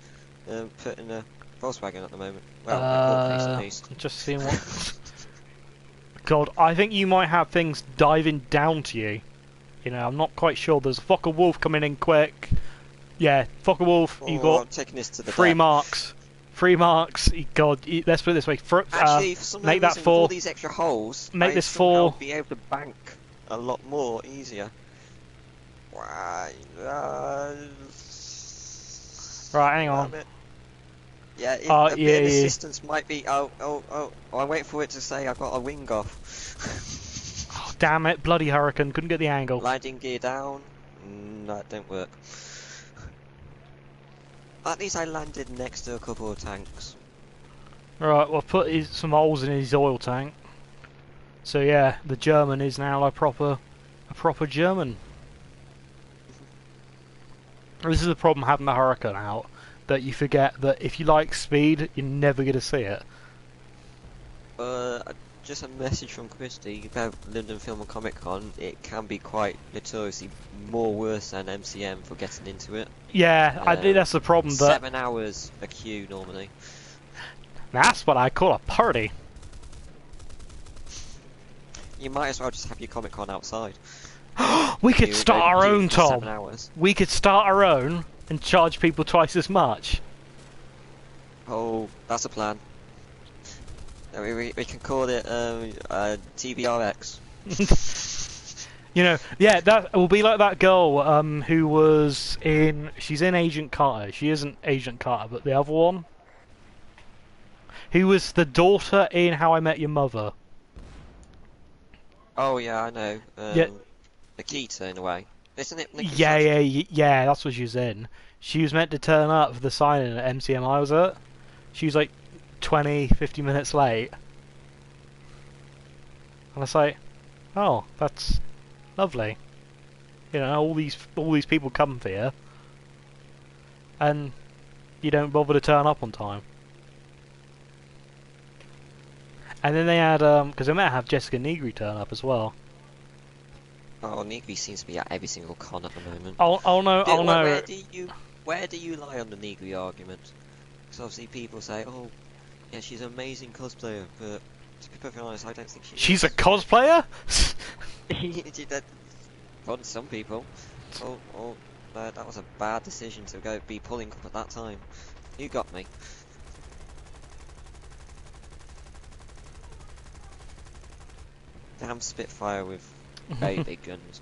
put in a Volkswagen at the moment. Well, at least. Just seeing what. God, I think you might have things diving down to you. You know, I'm not quite sure. There's a fucker wolf coming in quick. Yeah, Focke-Wulf, you Oh, I'm got taking this to the 3 deck. marks. 3 marks. God, let's put it this way. Actually, for some Make that reason, with all 4. these extra holes, Make I'd this somehow 4. be able to bank a lot more easier. Right, Right, hang on. damn it. Yeah, Oh, a bit of yeah. assistance might be. Oh! I'm waiting for it to say I got a wing off. Oh, damn it. Bloody hurricane. Couldn't get the angle. Landing gear down. That didn't work. At least I landed next to a couple of tanks. Right, well, put some holes in his oil tank. So yeah, the German is now a proper German. This is the problem having the hurricane out, that you forget that if you like speed, you're never going to see it. Just a message from Christy about London Film and Comic Con. It can be quite notoriously more worse than MCM for getting into it. Yeah, I think that's the problem. But 7 hours a queue normally. that's what I call a party. You might as well just have your Comic Con outside. We could You start don't our queue own, for Tom. 7 hours. We could start our own and charge people twice as much. Oh, that's a plan. We can call it TvRX. You know, yeah, that will be like that girl who was in. She's in Agent Carter. She isn't Agent Carter, but the other one, who was the daughter in How I Met Your Mother. Oh yeah, I know. Yeah. Nikita in a way, isn't it? Yeah. That's what she was in. She was meant to turn up for the signing at MCM I was at. She was like 20-50 minutes late. And I was like, oh, that's lovely. You know, all these people come for you, and you don't bother to turn up on time. And then they had, because they might have Jessica Negri turn up as well. Oh, Negri seems to be at every single con at the moment. Oh no. Where do you lie on the Negri argument? Because obviously people say, oh, yeah, she's an amazing cosplayer, but to be perfectly honest, I don't think She's a cosplayer? Well, some people. That was a bad decision to be pulling up at that time. You got me. Damn Spitfire with very big guns.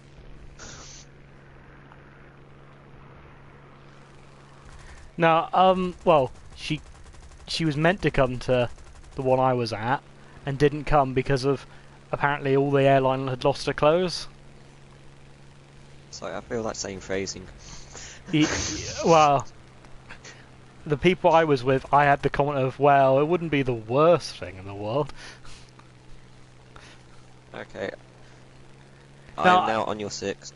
No, well, she was meant to come to the one I was at, and didn't come because of apparently all the airline had lost her clothes. Sorry, I feel like saying phrasing. Well, the people I was with, I had the comment of, well, it wouldn't be the worst thing in the world. Okay. Now, I'm now on your 6.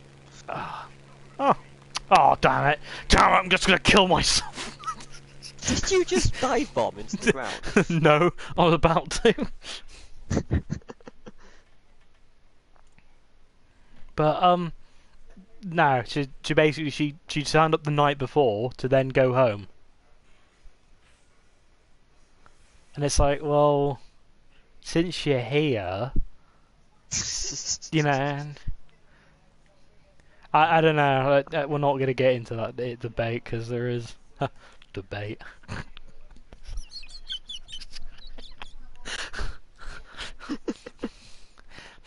Oh, damn it! Damn it! I'm just gonna kill myself. Did you just dive bomb into the ground? No, I was about to. But no, she basically she turned up the night before to then go home, and it's like, well, since you're here, you know. I don't know. We're not going to get into that debate because there is debate.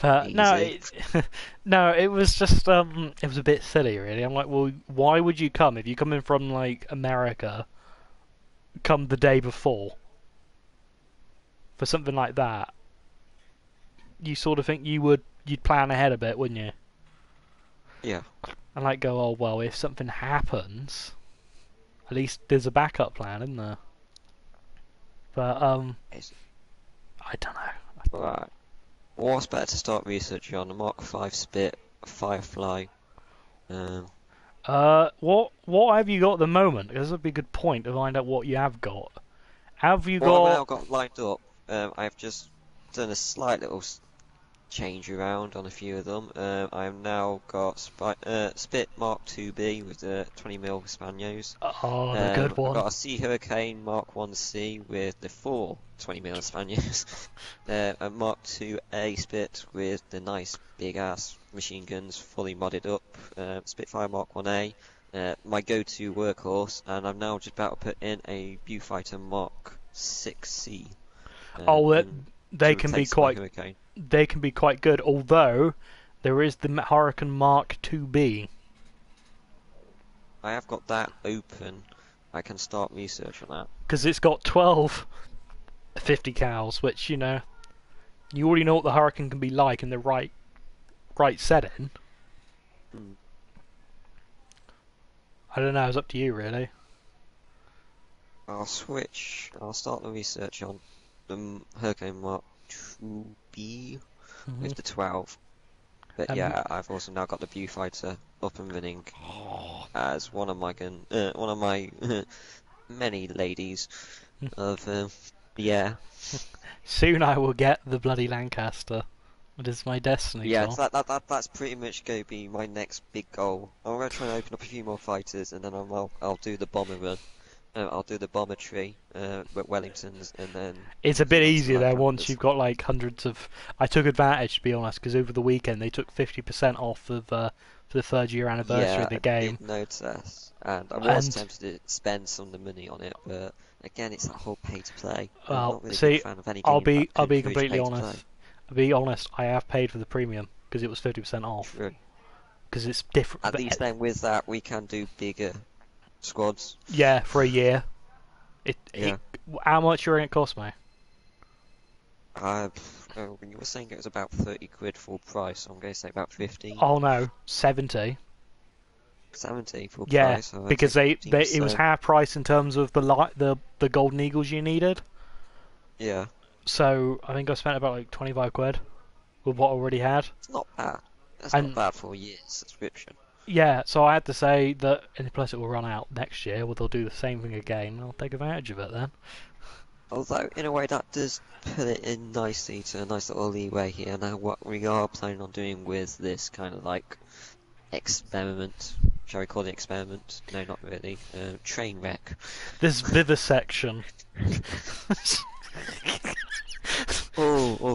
But no, it was just it was a bit silly, really. I'm like, well, why would you come if you come in from like America? Come the day before for something like that. You sort of think you'd plan ahead a bit, wouldn't you? Yeah. And like go, oh well, if something happens, at least there's a backup plan, isn't there? But I don't know. Right. What's better to start researching on? A Mark 5 Spit, a Firefly. What have you got at the moment? Because that'd be a good point to find out what you have got. Have you What I've got? now got lined up, I've just done a slight little change around on a few of them. I've now got Spit Mark 2B with the 20mm Spanios. Oh, the good one. I've got a Sea Hurricane Mark 1C with the 4 20mm Spanios. A Mark 2A Spit with the nice big ass machine guns fully modded up. Spitfire Mark 1A my go-to workhorse, and I'm now just about to put in a Viewfighter Mark 6C. They can be quite Hurricane. they can be quite good. Although there is the Hurricane Mark 2B. I have got that open. I can start research on that. Because it's got 12 50 cals, which, you know, you already know what the Hurricane can be like in the right setting. Mm. I don't know, it's up to you, really. I'll start the research on the Hurricane Mark 2B with the 12. But yeah, I've also now got the Viewfighter up and running as one of my many ladies of yeah. Soon I will get the bloody Lancaster. It is my destiny. Yeah, Joel. so that's pretty much going to be my next big goal. I'm going to try and open up a few more fighters, and then I'll do the bomber run. I'll do the bomber tree with Wellingtons, and then it's a bit easier there campers. once you've got like hundreds of. I took advantage, to be honest, because over the weekend they took 50% off of for the third year anniversary of the game. I did notice, and I was tempted to spend some of the money on it, but again, it's that whole pay to play. I'm not really a big fan of any game I'll be that completely encourage pay to honest. play. I'll be honest. I have paid for the premium because it was 50% off. True. Because it's different. At least then with that we can do bigger squads. Yeah, for a year. Yeah. How much do you think it cost me? You were saying it was about 30 quid full price, so I'm going to say about 50. Oh no, 70. 70 full Yeah, price. So because it was half price in terms of the golden eagles you needed. Yeah. So I think I spent about like 25 quid with what I already had. It's not bad. That's not bad for a year's subscription. Yeah, so I had to say that, and plus it will run out next year, well they'll do the same thing again, and I'll take advantage of it then. Although, in a way, that does put it in nicely to a nice little leeway here. Now, what we are planning on doing with this kind of like experiment, shall we call it experiment? No, not really. Train wreck. This vivisection.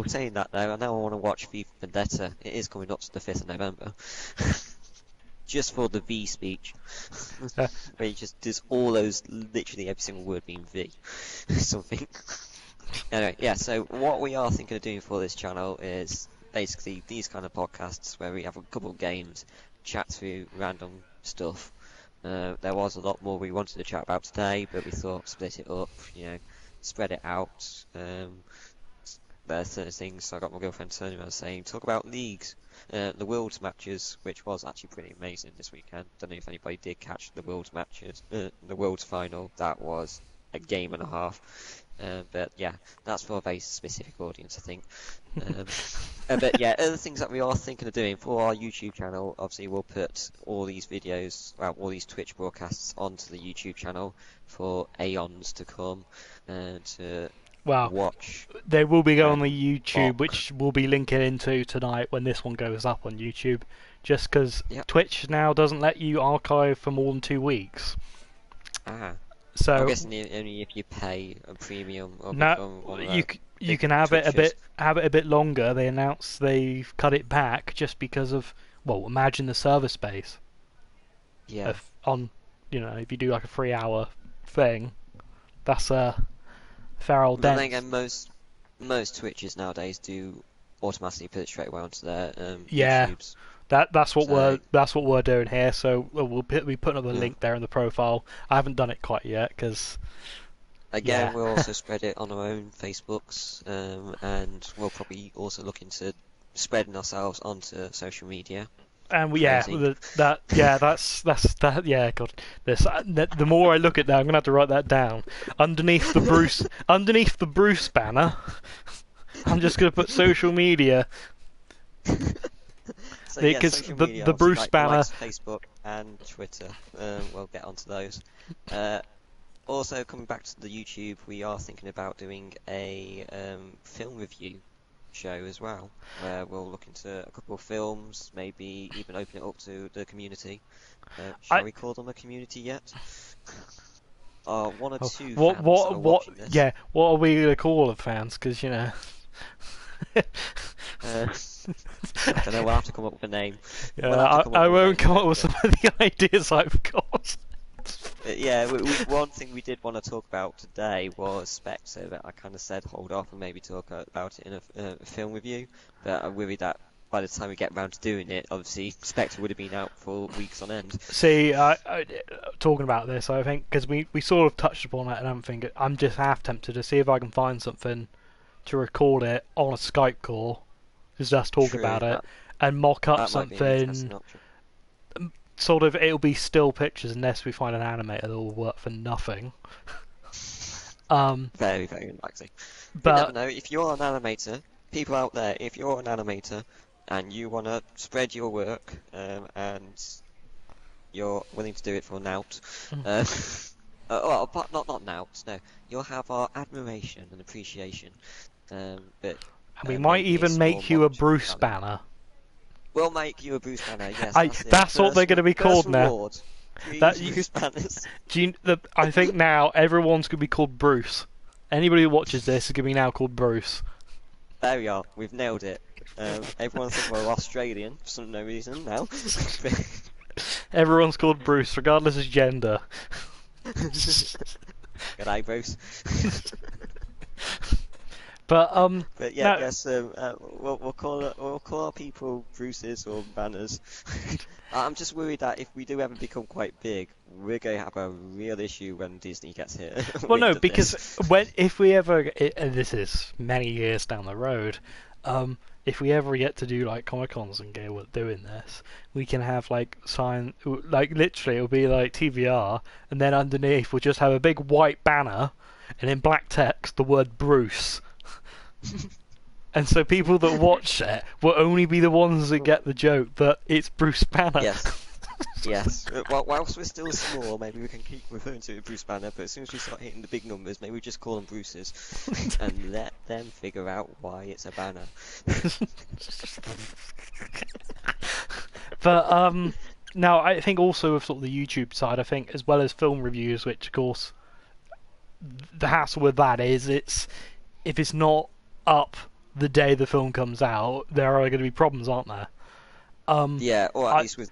Saying that though, I now want to watch V for Vendetta. It is coming up to the 5th of November. Just for the V speech. Where he just does all those, literally every single word being V. Something. Anyway, yeah, so what we are thinking of doing for this channel is basically these kind of podcasts where we have a couple of games, chat through random stuff. There was a lot more we wanted to chat about today, but we thought split it up, you know, spread it out. There are certain things, so I got my girlfriend turning around saying, talk about leagues. The Worlds matches, which was actually pretty amazing this weekend. Don't know if anybody did catch the Worlds matches. The Worlds final, that was a game and a half. But yeah, that's for a very specific audience, I think. But yeah, other things that we are thinking of doing for our YouTube channel, obviously we'll put all these videos, well, all these Twitch broadcasts onto the YouTube channel for aeons to come, to watch. They will be going on the YouTube, which we'll be linking into tonight when this one goes up on YouTube. Just because Twitch now doesn't let you archive for more than 2 weeks. So I'm guessing only if you pay a premium. You can have it a bit longer. They announced they've cut it back just because of, well, imagine the server space. Yeah. If you do like a 3-hour thing, that's a fair old dent. Then again, most Twitches nowadays do automatically put it straight away onto their YouTubes. That's what we're doing here. So we'll be putting up a link there in the profile. I haven't done it quite yet because. Again, we'll also spread it on our own Facebooks, and we'll probably also look into spreading ourselves onto social media. And God, the more I look at that, I'm gonna have to write that down. Underneath the Bruce banner, I'm just gonna put social media. So, because social media, the Bruce banner, Facebook and Twitter, we'll get onto those. Also, coming back to the YouTube, we are thinking about doing a film review show as well, where we'll look into a couple of films, maybe even open it up to the community. Shall we call them a community yet? One or two fans are watching this. Yeah, what are we going to call them, fans? Because, I don't know. We'll have to come up with a name. Yeah, We'll have to come up I with a won't name come up with some of the ideas I've got. Yeah, one thing we did want to talk about today was Spectre, but I kind of said hold off and maybe talk about it in a film review. But I'm worried that by the time we get round to doing it, obviously Spectre would have been out for weeks on end. See, talking about this, I think because we sort of touched upon it, and I'm just half tempted to see if I can find something to record it on a Skype call, just us talk True, about it, and mock up that might be an interesting something. option. Sort of, it'll be still pictures unless we find an animator that will work for nothing. Very, very unlikely. But You never know. If you're an animator, people out there, if you're an animator and you want to spread your work and you're willing to do it for nout, but not nout. No, you'll have our admiration and appreciation. But and we might maybe a even small make you a monetary Bruce value. banner. We'll make you a Bruce banner. Yes, That's what they're going to be called now. Reward. Bruce banners. I think now everyone's going to be called Bruce. Anybody who watches this is going to be now called Bruce. There we are. We've nailed it. Everyone thinks we're Australian for some no reason now. Everyone's called Bruce, regardless of gender. G'day, Bruce. But yeah, no. yes, we'll call our people Bruces or Banners. I'm just worried that if we do ever become quite big, we're going to have a real issue when Disney gets here. Well, no, because if we ever, and this is many years down the road, if we ever get to do like Comic Cons and get doing this, we can have like literally it'll be like TvR, and then underneath we'll just have a big white banner, and in black text the word Bruce. And so people that watch it will only be the ones that get the joke that it's Bruce Banner. Yes. Yes. Whilst we're still small, maybe we can keep referring to it as Bruce Banner, but as soon as we start hitting the big numbers, maybe we just call them Bruces and let them figure out why it's a banner. But now I think also with sort of the YouTube side, I think as well as film reviews, which of course the hassle with that is if it's not up the day the film comes out, there are going to be problems, aren't there? Yeah, or at least with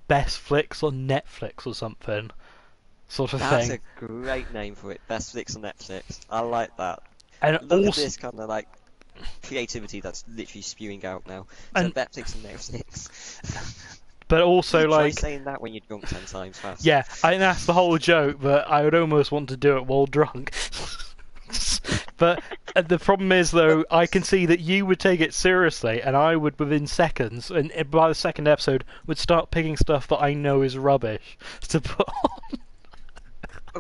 best flicks on Netflix or something, sort of that's thing. a great name for it. Best flicks on Netflix. I like that. And Look also, at this kind of like creativity that's literally spewing out now. And- So best flicks on Netflix. but also Try like saying that when you're drunk 10 times fast. yeah, I think that's the whole joke. But I would almost want to do it while drunk. But the problem is, though, I can see that you would take it seriously, and I would, within seconds, and by the second episode, would start picking stuff that I know is rubbish to put on.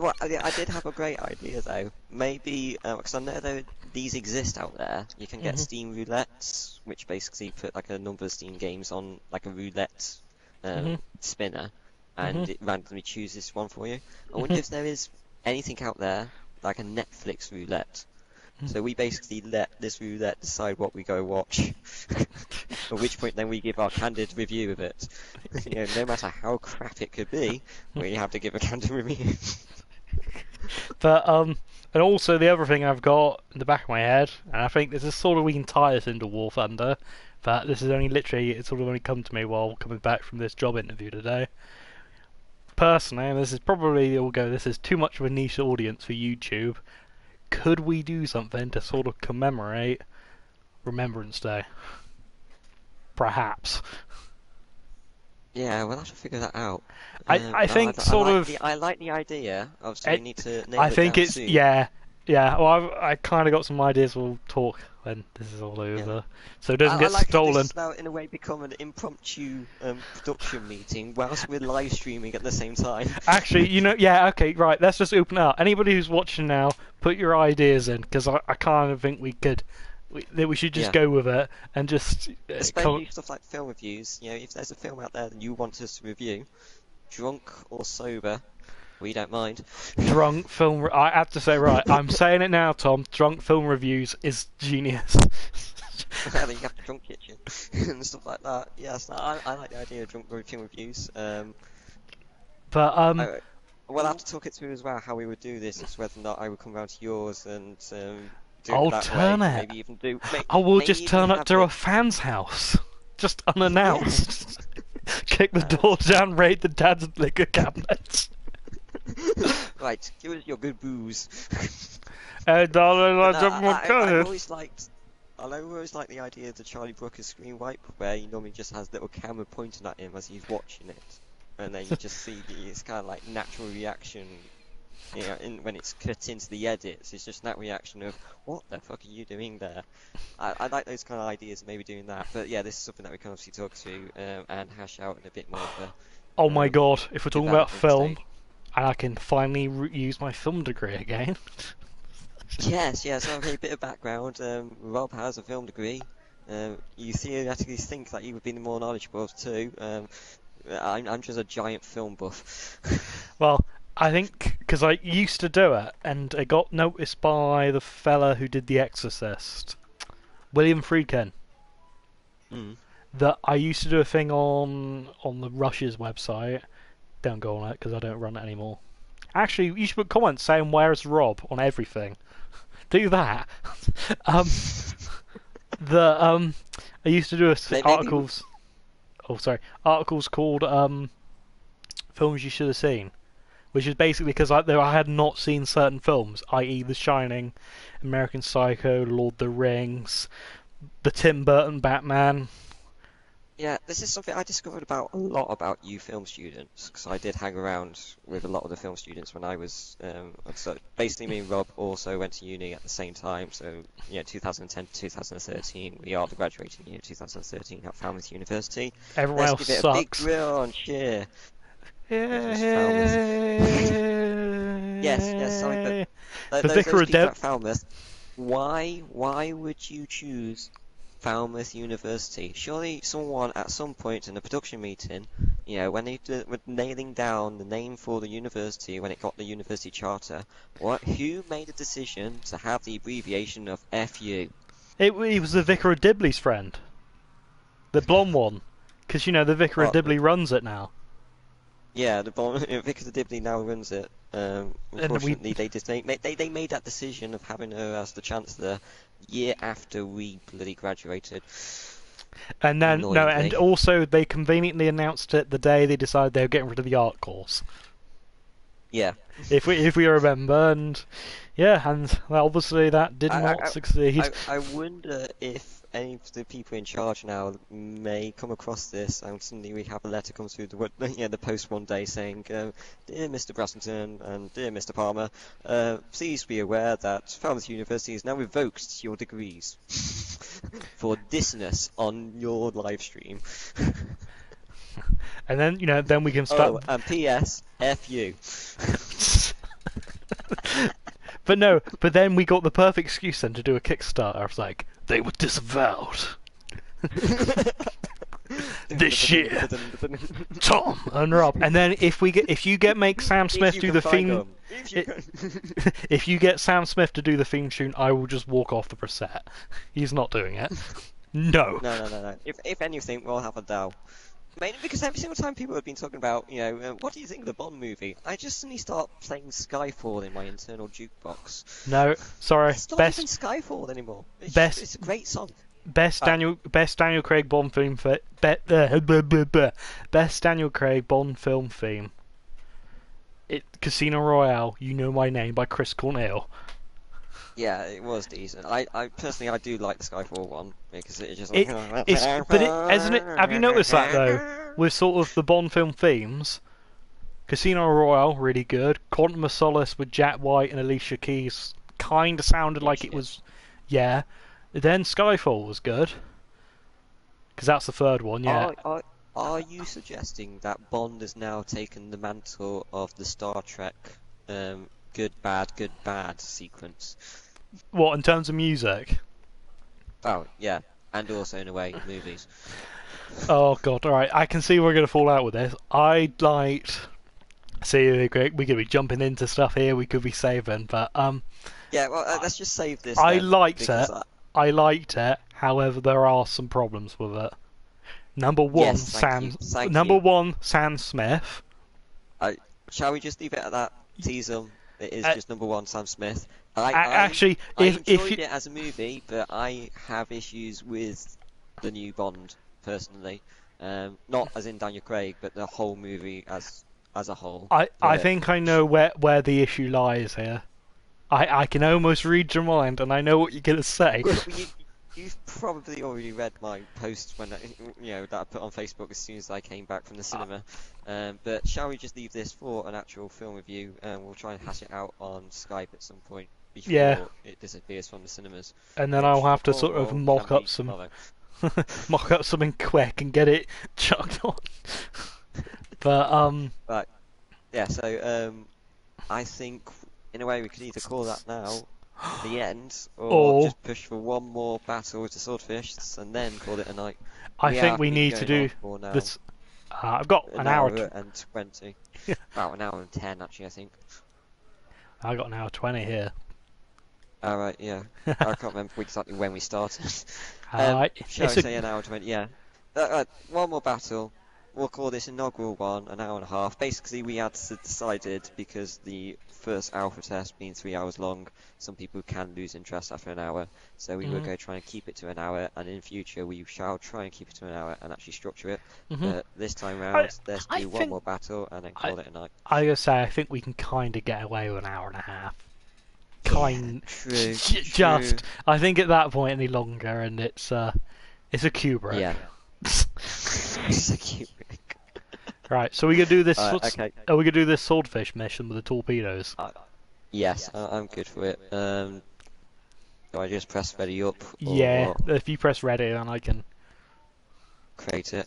Well, I did have a great idea though. Maybe because I know that these exist out there. You can get Steam roulettes, which basically put like a number of Steam games on like a roulette spinner, and it randomly chooses one for you. I wonder if there is anything out there like a Netflix roulette. So we basically let this roulette decide what we go watch. At which point then we give our candid review of it. You know, no matter how crap it could be, we have to give a candid review. But and also the other thing I've got in the back of my head, and I think this is sort of, we can tie this into War Thunder, but this is only literally, it's sort of only come to me while coming back from this job interview today. Personally, and this is probably, this is too much of a niche audience for YouTube. Could we do something to sort of commemorate Remembrance Day? Perhaps. Yeah, we'll have to figure that out. I think I like the idea. Obviously, we need to nail I it think down it's soon. yeah. Well, I kind of got some ideas. We'll talk when this is all over, so it doesn't get I like how stolen. this has now, in a way, become an impromptu production meeting whilst we're live streaming at the same time. Actually, okay, right. Let's just open it up. Anybody who's watching now, put your ideas in, because I kind of think we should just go with it and just especially stuff like film reviews. You know, if there's a film out there that you want us to review, drunk or sober, we don't mind. Drunk film. I have to say, right, I'm saying it now, Tom. Drunk film reviews is genius. Then you have the drunk kitchen and stuff like that. Yes, I like the idea of drunk film reviews. But we'll have to talk it through as well, how we would do this. It's whether or not I would come round to yours and do it I'll that turn way. it. Maybe even do. I will Maybe just even turn up have to a it. fan's house, just unannounced. Kick the Uh, door down, raid the dad's liquor cabinets. Right, give us your good booze. Hey, darling, I But no, just want I've to. always liked. I always like the idea of the Charlie Brooker's screen wipe, where he normally just has a little camera pointing at him as he's watching it, and then you just see it's kind of like natural reaction. You know, when it's cut into the edits, it's just that reaction of "What the fuck are you doing there?" I like those kind of ideas, maybe doing that. But yeah, this is something that we can obviously talk through and hash out in a bit more of Oh a my god, if we're talking about development film, stage. and I can finally use my film degree again. Yes, okay, a bit of background. Rob has a film degree. You theoretically think that you would be more knowledgeable of too. I'm just a giant film buff. Well, I think because I used to do it, and it got noticed by the fella who did The Exorcist, William Friedkin, Mm. that I used to do a thing on the Rush's website. Don't go on it because I don't run it anymore. Actually, you should put comments saying "Where's Rob" on everything. Do that. um, I used to do Maybe. articles. Oh, sorry, articles called films you should have seen, which is basically because I had not seen certain films, i.e., The Shining, American Psycho, Lord of the Rings, the Tim Burton Batman. Yeah, this is something I discovered about a lot about you film students, because I did hang around with a lot of the film students when I was, so basically me and Rob also went to uni at the same time, so yeah, 2010 to 2013, we are the graduating year 2013 at Falmouth University. Everyone Let's else give it a big sucks. grill and cheer. Yay! Yes, sorry, but The those Vicar of people Dev. at Falmouth, why would you choose Falmouth University? Surely someone at some point in the production meeting, you know, when they were nailing down the name for the university, when it got the university charter, who made the decision to have the abbreviation of FU? It was the Vicar of Dibley's friend, the blonde one, because the Vicar of Oh, Dibley runs it now. yeah, Vicar of Dibley now runs it. Unfortunately, they made that decision of having her as the chancellor year after we bloody graduated. And then no, and Annoyingly. also they conveniently announced it the day they decided they were getting rid of the art course. Yeah. If we remember, and yeah, and obviously that did not succeed. I wonder if any of the people in charge now may come across this, and suddenly we have a letter come through the post one day saying, "Dear Mr. Brassington and dear Mr. Palmer, please be aware that Falmouth University has now revoked your degrees for dissonance on your live stream." And then then we can start. Oh, and P.S. F you. But then we got the perfect excuse then to do a Kickstarter. I was like, they were disavowed this year, Tom and Rob. And then if you make Sam Smith do the theme, if you get Sam Smith to do the theme tune, I will just walk off the set. He's not doing it. No. No. If anything, we'll have a DAO. Mainly because every single time people have been talking about, what do you think of the Bond movie? I just suddenly start playing Skyfall in my internal jukebox. No, sorry. It's not even Skyfall anymore. It's a great song. Best Daniel Craig Bond theme best Daniel Craig Bond film theme. Casino Royale, You Know My Name by Chris Cornell. Yeah, it was decent. I personally I do like the Skyfall one because it just hasn't it? Have you noticed that though? With sort of the Bond film themes, Casino Royale really good. Quantum of Solace with Jack White and Alicia Keys kind of sounded like it was, yeah. Then Skyfall was good because that's the third one. Yeah. Are you suggesting that Bond has now taken the mantle of the Star Trek good bad sequence? What, in terms of music? Oh, yeah. And also, in a way, movies. Oh, God. Alright, I can see we're going to fall out with this. I liked... See, we could be jumping into stuff here, we could be saving, but... Yeah, well, let's just save this I then, liked it. I liked it, however, there are some problems with it. Number one, Yes, thank you. Sam Smith. shall we just leave it at that? Tease them. It is Uh, just number one, Sam Smith. Actually, I if enjoyed you, it as a movie, but I have issues with the new Bond personally. Not as in Daniel Craig, but the whole movie as a whole. I think I know where the issue lies here. I can almost read your mind, and I know what you're gonna say. Well, you've probably already read my post when that I put on Facebook as soon as I came back from the cinema. But shall we just leave this for an actual film review, and we'll try and hash it out on Skype at some point before it disappears from the cinemas. And then I'll have to Or- sort of or mock can up be some tomorrow. mock up something quick and get it chucked on. But Right. Yeah. So I think in a way we could either call that now the end, or just push for one more battle with the swordfish and then call it a night. I think have we been need to going do on for now this. I've got an hour. and 20. About an hour and 10 actually, I think. I got an hour 20 here. Alright, yeah. I can't remember exactly when we started. Shall It's we say an hour 20? Yeah. One more battle. We'll call this inaugural one, an hour and a half. Basically, we had decided, because the first alpha test being 3 hours long, some people can lose interest after an hour. So we will go try and keep it to an hour, and in future we shall try and keep it to an hour and actually structure it. But this time round, let's do one more battle and then call it a night. I gotta say, I think we can kind of get away with an hour and a half. True. Just, I think at that point any longer, and it's a Kubrick. Yeah. It's a Kubrick. Right, so we gonna do this. Okay. Are we gonna do this swordfish mission with the torpedoes? Yes, I'm good for it. Do I just press ready up? Or Yeah, if you press ready, then I can create it.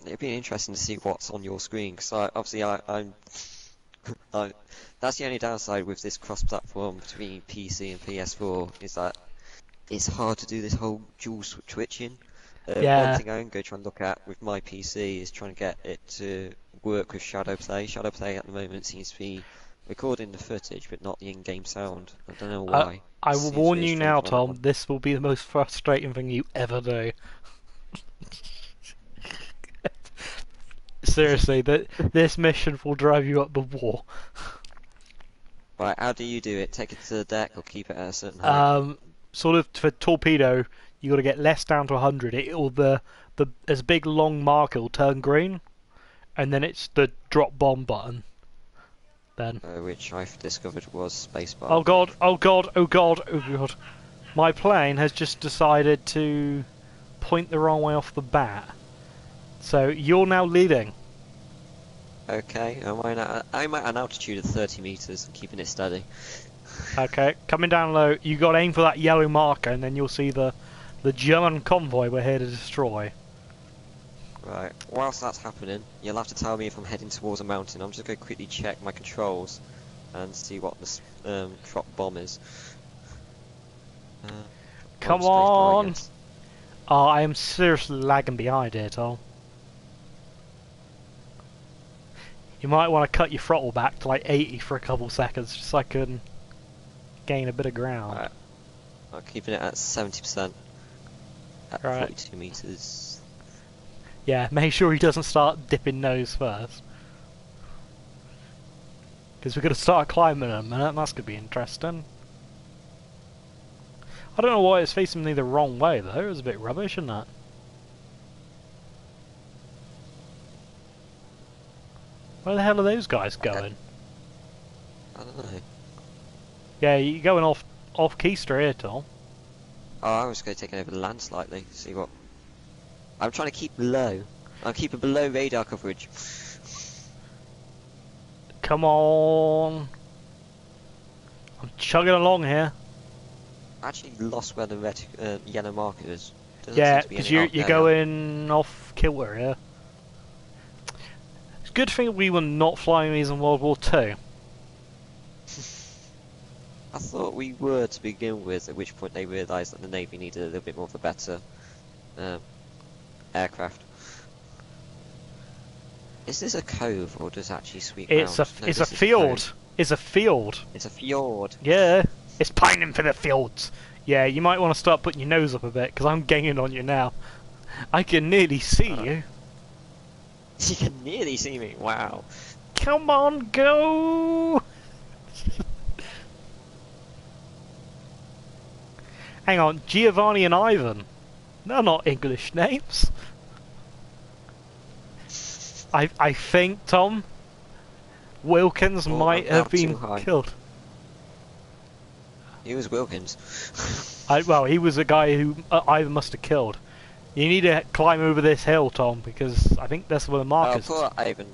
It'd be interesting to see what's on your screen, because I'm that's the only downside with this cross-platform between PC and PS4, is that it's hard to do this whole dual switching. One thing I'm going to try and look at with my PC is trying to get it to work with Shadowplay. Shadowplay at the moment seems to be recording the footage but not the in-game sound. I don't know why. I will warn you now, Tom, this will be the most frustrating thing you ever do. Seriously, this mission will drive you up the wall. Right, how do you do it? Take it to the deck or keep it at a certain height? Sort of for torpedo, you got to get less down to 100. It'll as big long mark, it'll turn green, and then it's the drop bomb button. Then. Which I've discovered was spacebar. Oh god! Oh god! Oh god! Oh god! My plane has just decided to point the wrong way off the bat. So you're now leading. Okay, I'm at an altitude of 30 meters, keeping it steady. Okay, coming down low. You got to aim for that yellow marker, and then you'll see the German convoy we're here to destroy. Right. Whilst that's happening, you'll have to tell me if I'm heading towards a mountain. I'm just going to quickly check my controls and see what the drop bomb is. Come on! Oh, I am seriously lagging behind here, Tom. You might want to cut your throttle back to like 80 for a couple seconds, just so I can gain a bit of ground. Right. I'm keeping it at 70% at 42 meters. Yeah, make sure he doesn't start dipping nose first. Because we're going to start climbing in a minute, and that's going to be interesting. I don't know why it's facing me the wrong way, though. It was a bit rubbish, isn't it? Where the hell are those guys going? I don't know. Yeah, you're going off keister here, Tom. Oh, I was going to take it over the land slightly, see what... I'm trying to keep low. I'm keeping below radar coverage. Come on. I'm chugging along here. I actually lost where the red, yellow marker is. Yeah, because you're going off kilter here. It's a good thing we were not flying these in World War II. I thought we were to begin with, at which point they realised that the Navy needed a little bit more of a better aircraft. Is this a cove, or does it actually sweep round? It's a field. It's a field. It's a fjord. Yeah, it's pining for the fields. Yeah, you might want to start putting your nose up a bit, because I'm gaining on you now. I can nearly see you. You can nearly see me. Wow. Come on, go! Hang on, Giovanni and Ivan. They're not English names. I think, Tom, Wilkins Oh, might I'm have now been too high. killed. He was Wilkins. Well, he was a guy who Ivan must have killed. You need to climb over this hill, Tom, because I think that's where the Oh, markers. poor Ivan.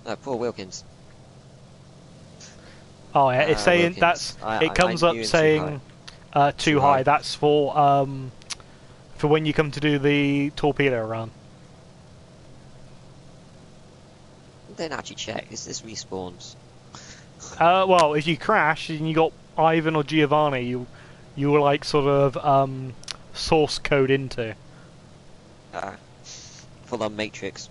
No, poor Wilkins. Oh yeah, it's saying Wilkins. it comes up knew him saying too Too high. high. That's for when you come to do the torpedo run. Don't actually check. Is this respawns? Well, if you crash and you got Ivan or Giovanni, you will like sort of source code into. Full on Matrix.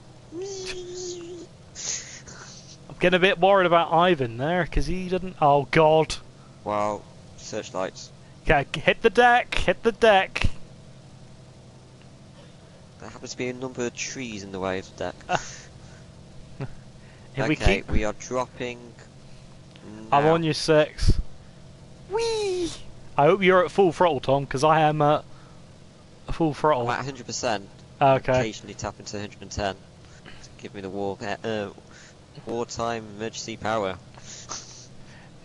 I'm getting a bit worried about Ivan there because he didn't. Oh God! Wow. Searchlights. Yeah, hit the deck! Hit the deck! There happens to be a number of trees in the way of the deck. If we are dropping. I'm now. on your 6. Whee! I hope you're at full throttle, Tom, because I am at full throttle. I'm at 100%. Okay. Occasionally tap into 110 to give me the wartime emergency power.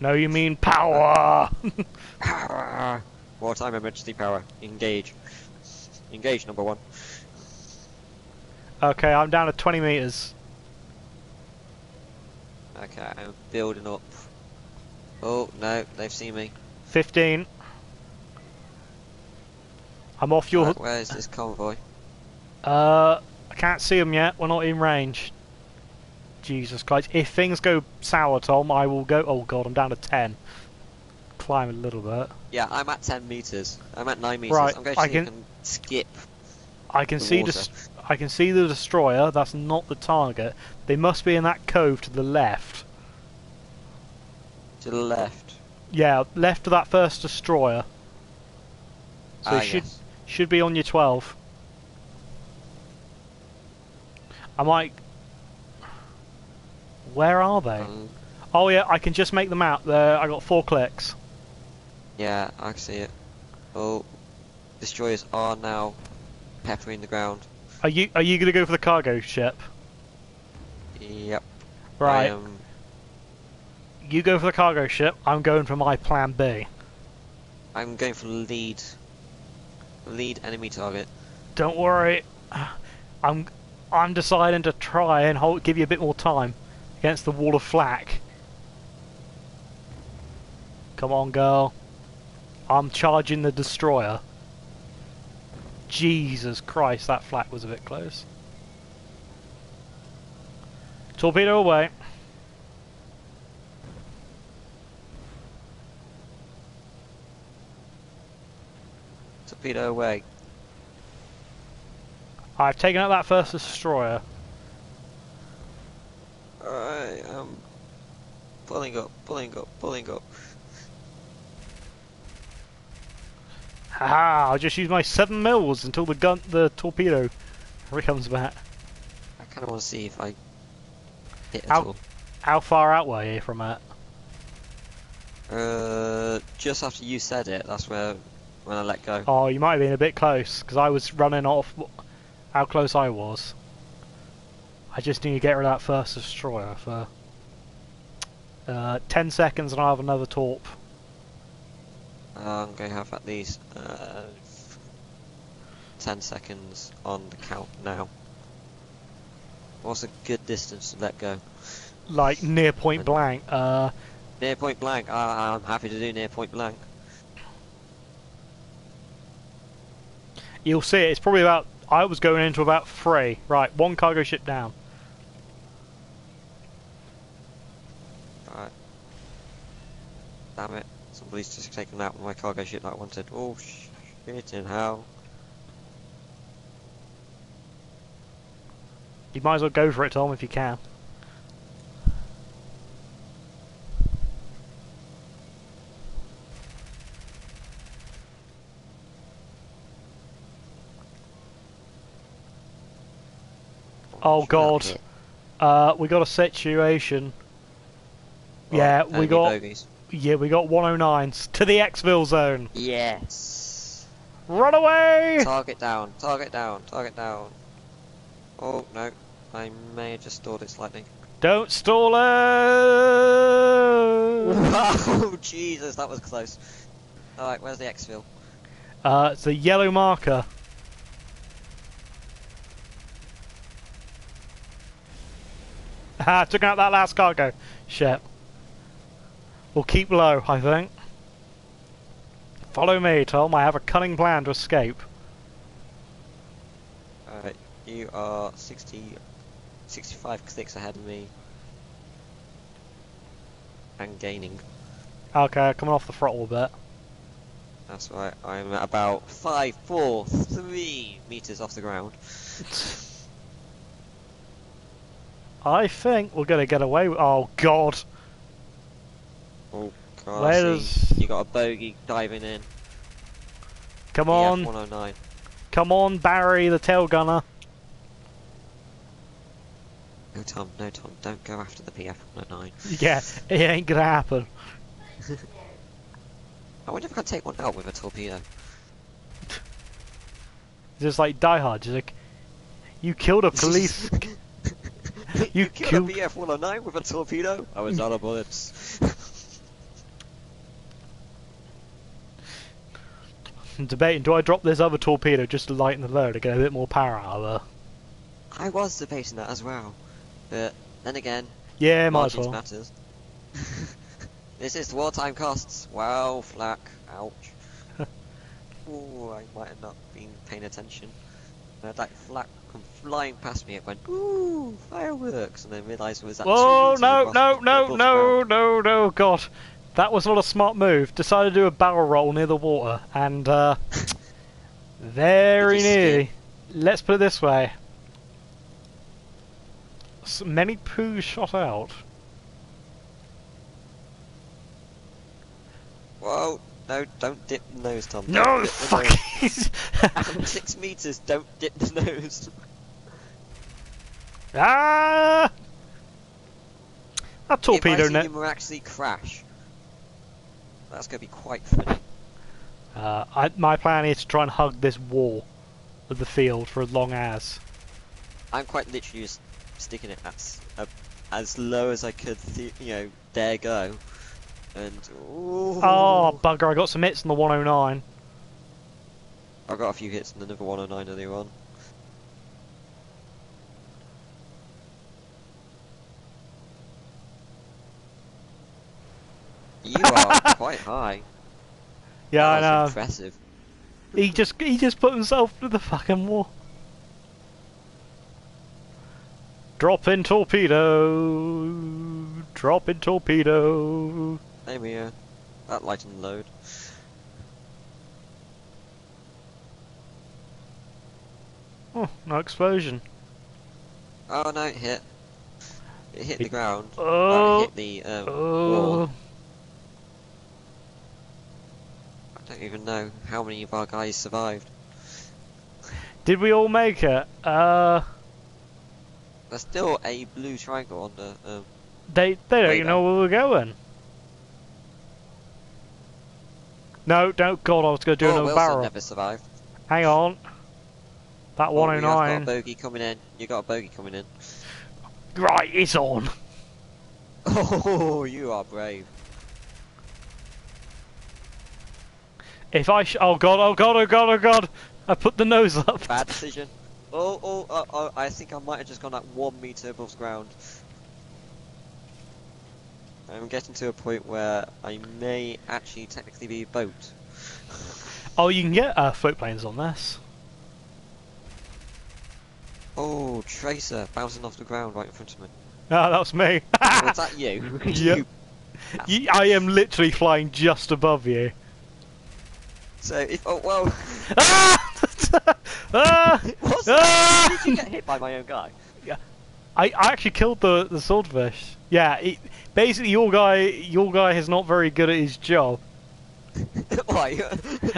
No, you mean power! Power! Wartime emergency power. Engage. Engage, number 1. Okay, I'm down to 20 meters. Okay, I'm building up. Oh, no, they've seen me. 15. I'm off your... Right, where is this convoy? I can't see them yet. We're not in range. Jesus Christ. If things go sour, Tom, I will go... Oh, God, I'm down to 10. Climb a little bit. Yeah, I'm at 10 meters. I'm at 9 meters. Right, I'm going to see if I can skip. I can the see water. I can see the destroyer. That's not the target. They must be in that cove to the left. To the left. Yeah, left of that first destroyer. So it Yes. should be on your 12. I might... Where are they? Oh yeah, I can just make them out. There, I got 4 clicks. Yeah, I can see it. Oh, destroyers are now peppering the ground. Are you gonna go for the cargo ship? Yep. Right. I am. You go for the cargo ship. I'm going for my plan B. I'm going for lead. Lead enemy target. Don't worry. I'm deciding to try and give you a bit more time against the wall of flak. Come on, girl. I'm charging the destroyer. Jesus Christ, that flak was a bit close. Torpedo away. Torpedo away. I've taken out that first destroyer. I am pulling up, pulling up, pulling up. Haha, I'll just use my 7 mils until the torpedo comes back. I kind of want to see if I hit at all. How far out were you from it? Just after you said it, that's when I let go. Oh, you might have been a bit close, because I was running off how close I was. I just need to get rid of that first destroyer for 10 seconds and I'll have another torp. I'm going to have at least 10 seconds on the count now. What's a good distance to let go? Like near point blank. Near point blank. I'm happy to do near point blank. You'll see it, it's probably about... I was going into about 3. Right, 1 cargo ship down. Alright. Damn it. Somebody's just taken out my cargo ship that I wanted. Oh, shit in hell. You might as well go for it, Tom, if you can. Oh God. We got a situation. What, Yeah, how we many got. bogeys? Yeah, we got 109s to the Xville zone. Yes. Run away! Target down. Target down. Target down. Oh no, I may have just stalled it slightly. Don't stall it! Wow, Jesus, that was close. Alright, where's the exfil? It's the yellow marker. Ah, took out that last cargo. Shit. We'll keep low, I think. Follow me, Tom. I have a cunning plan to escape. Alright, you are 65 clicks ahead of me. And gaining. Okay, coming off the throttle a bit. That's right, I'm at about 5, 4, 3 meters off the ground. I think we're gonna get away with. Oh God! Oh god, Where's... you got a bogey diving in. Come on! F109. Come on, Barry, the tail gunner. No Tom, don't go after the PF109. Yeah, it ain't gonna happen. I wonder if I can take one out with a torpedo. Just like Die Hard, just like you killed a police. You killed a BF-109 with a torpedo? I was out of bullets. I'm debating, do I drop this other torpedo just to lighten the load to get a bit more power out of her? I was debating that as well. But then again, Yeah, might as margins well. matters. This is wartime costs. Wow, flak. Ouch. Ooh, I might have not been paying attention. I had that flak come flying past me. It went, ooh, fireworks, and then realised it was that. Whoa, no, God. That was not a smart move. Decided to do a barrel roll near the water, and very nearly. Let's put it this way. Many poos shot out. Whoa, no, don't dip the nose, Tom. No, Don't dip the fuck! nose. 6 meters, don't dip the nose. Ah! That torpedo If I net. see him actually crash, that's going to be quite funny. My plan is to try and hug this wall of the field for as long as. I'm quite literally just sticking it as low as I could, dare go. And ooh, Oh, bugger, I got some hits on the 109. I got a few hits on another 109 earlier on. You are quite high. Yeah, I That was know. impressive. He just put himself through the fucking wall. Drop in torpedo. Drop in torpedo. Same here. That lightened load. Oh, no explosion. Oh no, it hit. It hit the ground. Oh. It hit the wall. Oh. I don't even know how many of our guys survived. Did we all make it? There's still a blue triangle on the They don't even know where we're going. No, don't. God, I was going to do another Wilson barrel. never survived. Hang on. That Oh, you have got a 109. bogey coming in. You got a bogey coming in. Right, it's on. Oh, you are brave. If I oh god, oh god, oh god, oh god! I put the nose up. Bad decision. Oh, I think I might have just gone like 1 meter above ground. I'm getting to a point where I may actually technically be a boat. Oh, you can get float planes on this. Oh, Tracer bouncing off the ground right in front of me. Ah, that was me. Was that you? Yep. I am literally flying just above you. So if well, Ah! Ah! what's Ah! that? Did you get hit by my own guy? I actually killed the swordfish. Yeah, basically your guy is not very good at his job. Why?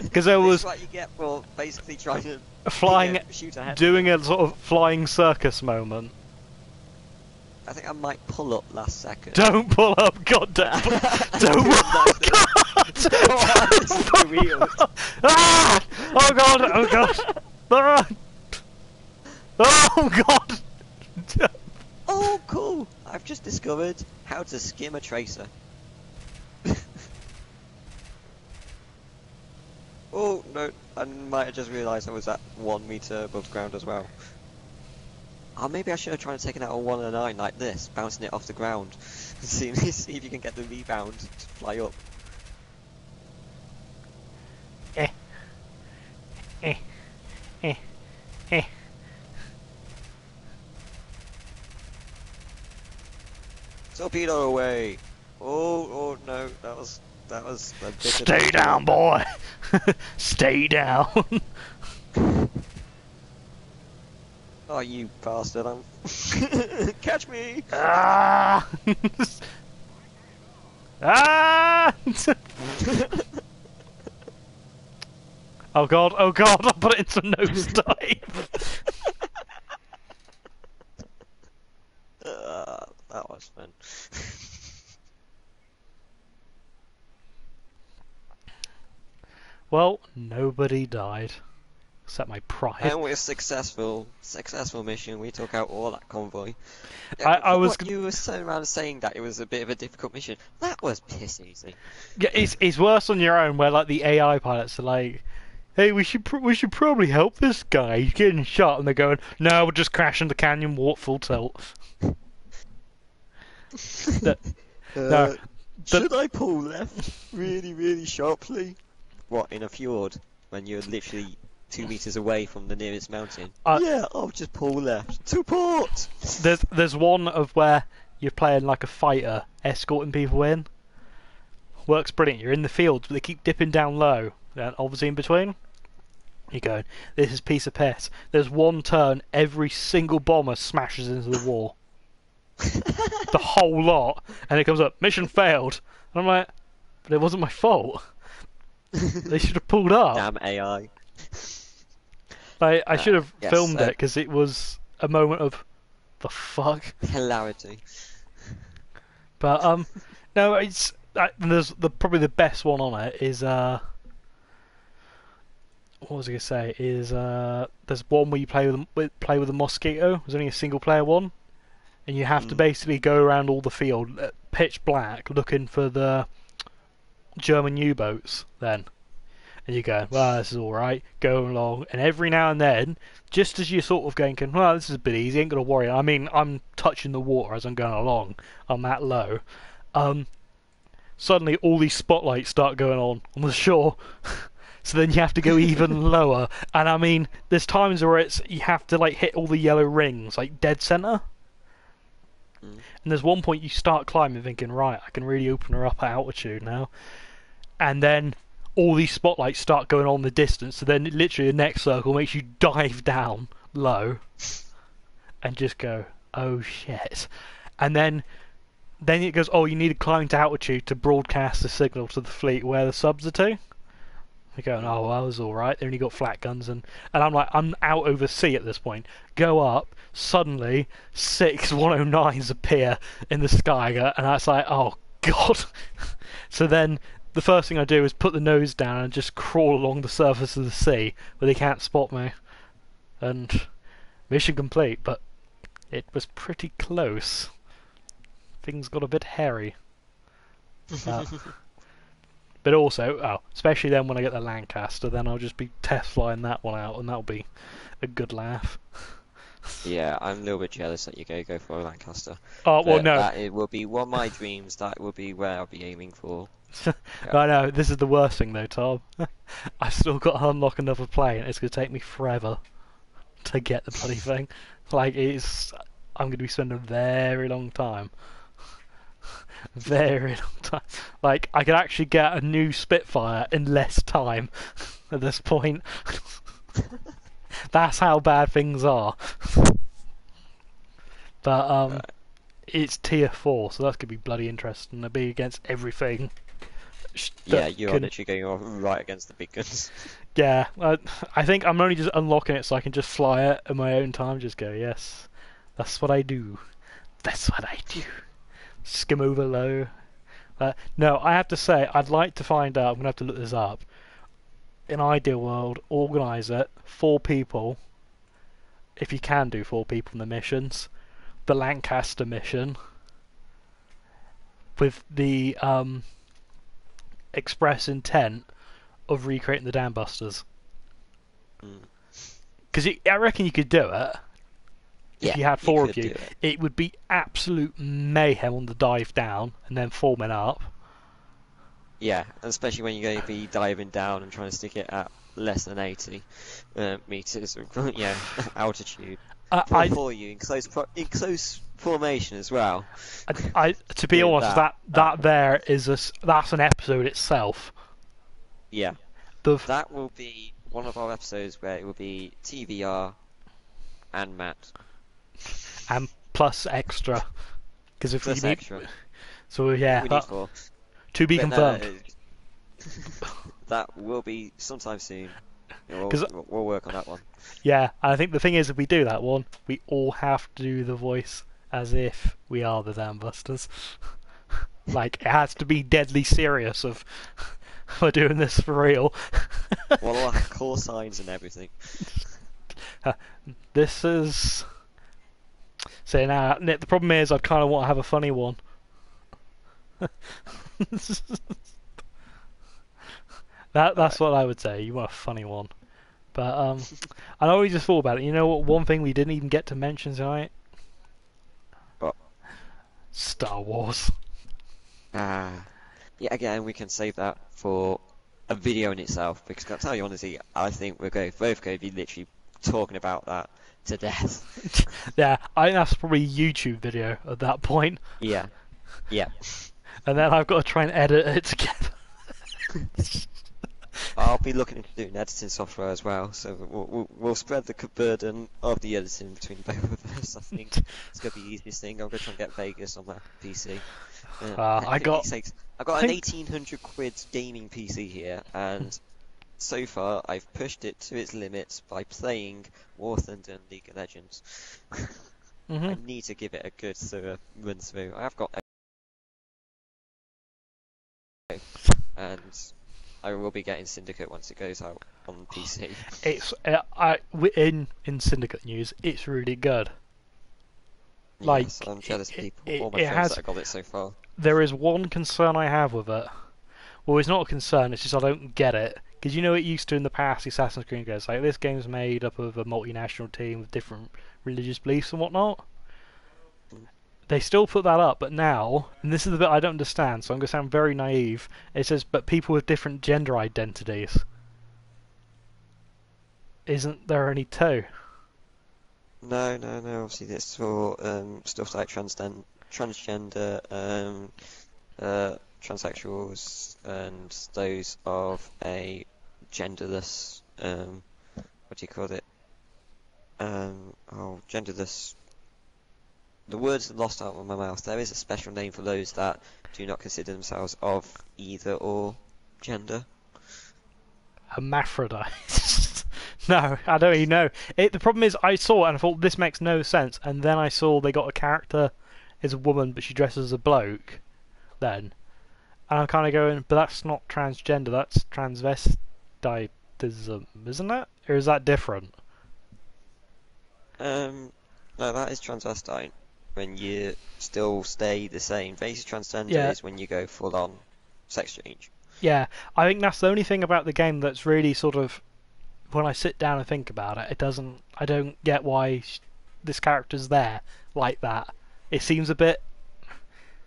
Because there was what you get for basically trying to flying, shoot ahead. doing a sort of flying circus moment. I think I might pull up last second. Don't pull up, God damn! Don't pull up, God! This is the wheels. Ah! Oh God! Oh God! Ah! Oh God! Oh, cool! I've just discovered how to skim a tracer. Oh no! I might have just realised I was at 1 meter above ground as well. Oh, maybe I should have tried to take it out on 1 and 9 like this, bouncing it off the ground. see if you can get the rebound to fly up. Eh. Eh. Eh. Eh. Torpedo away! Oh no, that was a bit Stay down, boy! Stay down! Oh, you bastard! Catch me! Ah! Ah! Oh God! Oh God! I put it into nosedive. That was fun. Well, nobody died. Except my pride. And we're successful mission. We took out all that convoy. I was. You were so around saying that it was a bit of a difficult mission. That was piss easy. Yeah, it's worse on your own, where like the AI pilots are like, "Hey, we should probably help this guy. He's getting shot," and they're going, "No, we'll just crash in the canyon, walk full tilt." No. Should I pull left really, really sharply? What, in a fjord when you're literally 2 meters away from the nearest mountain? Yeah, I'll just pull left. To port! There's one of where you're playing like a fighter, escorting people in. Works brilliant. You're in the fields, but they keep dipping down low. And obviously in between, you're going, this is piece of piss. There's one turn, every single bomber smashes into the wall. The whole lot. And it comes up, mission failed. And I'm like, but it wasn't my fault. They should have pulled up. Damn AI. I should have yes, filmed it because it was a moment of the fuck. Hilarity. But no, it's there's probably the best one on it is what was I gonna say is there's one where you play with a mosquito. There's only a single player one, and you have to basically go around all the field pitch black looking for the German U-boats then. And you go, well, this is alright, go along, and every now and then, just as you're sort of going, well, this is a bit easy, ain't gonna worry. I mean, I'm touching the water as I'm going along, I'm that low. Suddenly all these spotlights start going on the shore. So then you have to go even lower. And I mean, there's times where you have to like hit all the yellow rings, like dead center. And there's one point you start climbing thinking, right, I can really open her up at altitude now. And then all these spotlights start going on in the distance, so then literally the next circle makes you dive down low and just go, oh shit. And then it goes, oh, you need to climb to altitude to broadcast the signal to the fleet where the subs are to. You're going, oh, well, that was alright, they only got flat guns, and I'm like, I'm out over sea at this point. Go up, suddenly 6 109s appear in the sky, and that's like, oh god. So then the first thing I do is put the nose down and just crawl along the surface of the sea where they can't spot me. And mission complete, but it was pretty close. Things got a bit hairy. But also, especially then when I get the Lancaster, then I'll just be test flying that one out, and that'll be a good laugh. Yeah, I'm a little bit jealous that you go for a Lancaster. Oh, well, no. It will be one of my dreams. That will be where I'll be aiming for. I know, this is the worst thing though, Tom. I've still got to unlock another plane. It's going to take me forever to get the bloody thing. Like, I'm going to be spending a very long time. Very long time. Like, I could actually get a new Spitfire in less time at this point. That's how bad things are. But it's tier 4, so that's going to be bloody interesting. It'll be against everything. Yeah, you're literally going right against the big guns. Yeah, I think I'm only just unlocking it so I can just fly it in my own time. Just go, yes, that's what I do. That's what I do. Skim over low. No, I have to say, I'd like to find out. I'm gonna have to look this up. In ideal world, organise it, 4 people. If you can do 4 people in the missions, the Lancaster mission with the express intent of recreating the Dam Busters. Because I reckon you could do it. If you had 4 of you, it would be absolute mayhem on the dive down and then forming up. Yeah, especially when you're going to be diving down and trying to stick it at less than 80 meters of altitude. For you in close formation as well. To be honest, that there is that's an episode itself. Yeah, that will be one of our episodes where it will be TvR and Matt. And plus extra, because if plus we need, extra. So yeah, we need 4. To be confirmed. That will be sometime soon. We'll work on that one. Yeah, and I think the thing is, if we do that one, we all have to do the voice as if we are the Dam Busters. Like, it has to be deadly serious of we're doing this for real. Well, we'll have call signs and everything. This is... So now, Nick, the problem is I kind of want to have a funny one. That's what I would say. You want a funny one. But I know we just thought about it. You know what? One thing we didn't even get to mention tonight? What? Star Wars. Yeah, again, we can save that for a video in itself, because I'll tell you honestly, I think we're both going to be literally talking about that to death. Yeah, I think that's probably a YouTube video at that point. Yeah. And then I've got to try and edit it together. I'll be looking into doing editing software as well, so we'll spread the burden of the editing between both of us. I think it's going to be the easiest thing. I'm going to try and get Vegas on my PC. I've got an 1,800 quid gaming PC here, and so far I've pushed it to its limits by playing War Thunder and League of Legends. I need to give it a good thorough run through. I've got and I will be getting Syndicate once it goes out on PC. It's in Syndicate news. It's really good. Yes, I'm jealous of people. All my friends that got it so far. There is one concern I have with it. Well, it's not a concern. It's just I don't get it, because you know it used to in the past. Assassin's Creed goes like this game's made up of a multinational team with different religious beliefs and whatnot. They still put that up, but now, and this is the bit I don't understand, so I'm going to sound very naive, it says, but people with different gender identities. Isn't there any 2? No, obviously it's for stuff like transgender, transsexuals, and those of a genderless, what do you call it? Genderless... The words are lost out of my mouth. There is a special name for those that do not consider themselves of either or gender. Hermaphrodite. No, I don't even know. The problem is, I saw it and I thought this makes no sense, and then I saw they got a character as a woman, but she dresses as a bloke. Then, and I'm kind of going, but that's not transgender. That's transvestitism, isn't it? Or is that different? No, that is transvestite. When you still stay the same. Basic transgender is when you go full on sex change. Yeah, I think that's the only thing about the game that's really sort of, when I sit down and think about it, I don't get why this character's there like that. It seems a bit...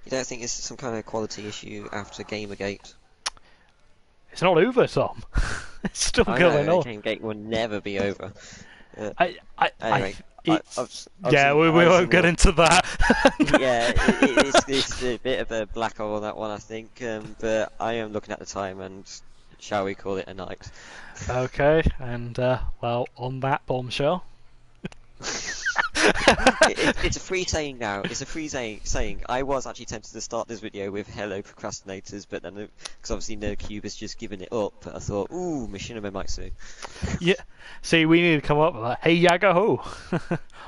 You don't think it's some kind of quality issue after Gamergate? It's not over, Tom. It's still going on. Gamergate will never be over. Anyway. We won't get into that. Yeah, it's a bit of a black hole on that one, I think. But I am looking at the time, and shall we call it a night? Okay, and well, on that bombshell. It's a free saying now. It's a free saying. I was actually tempted to start this video with "Hello procrastinators," but then because obviously NerdCube has just given it up, I thought, ooh, Machinima might sue. Yeah. See, we need to come up with that. Hey, Yaga ho!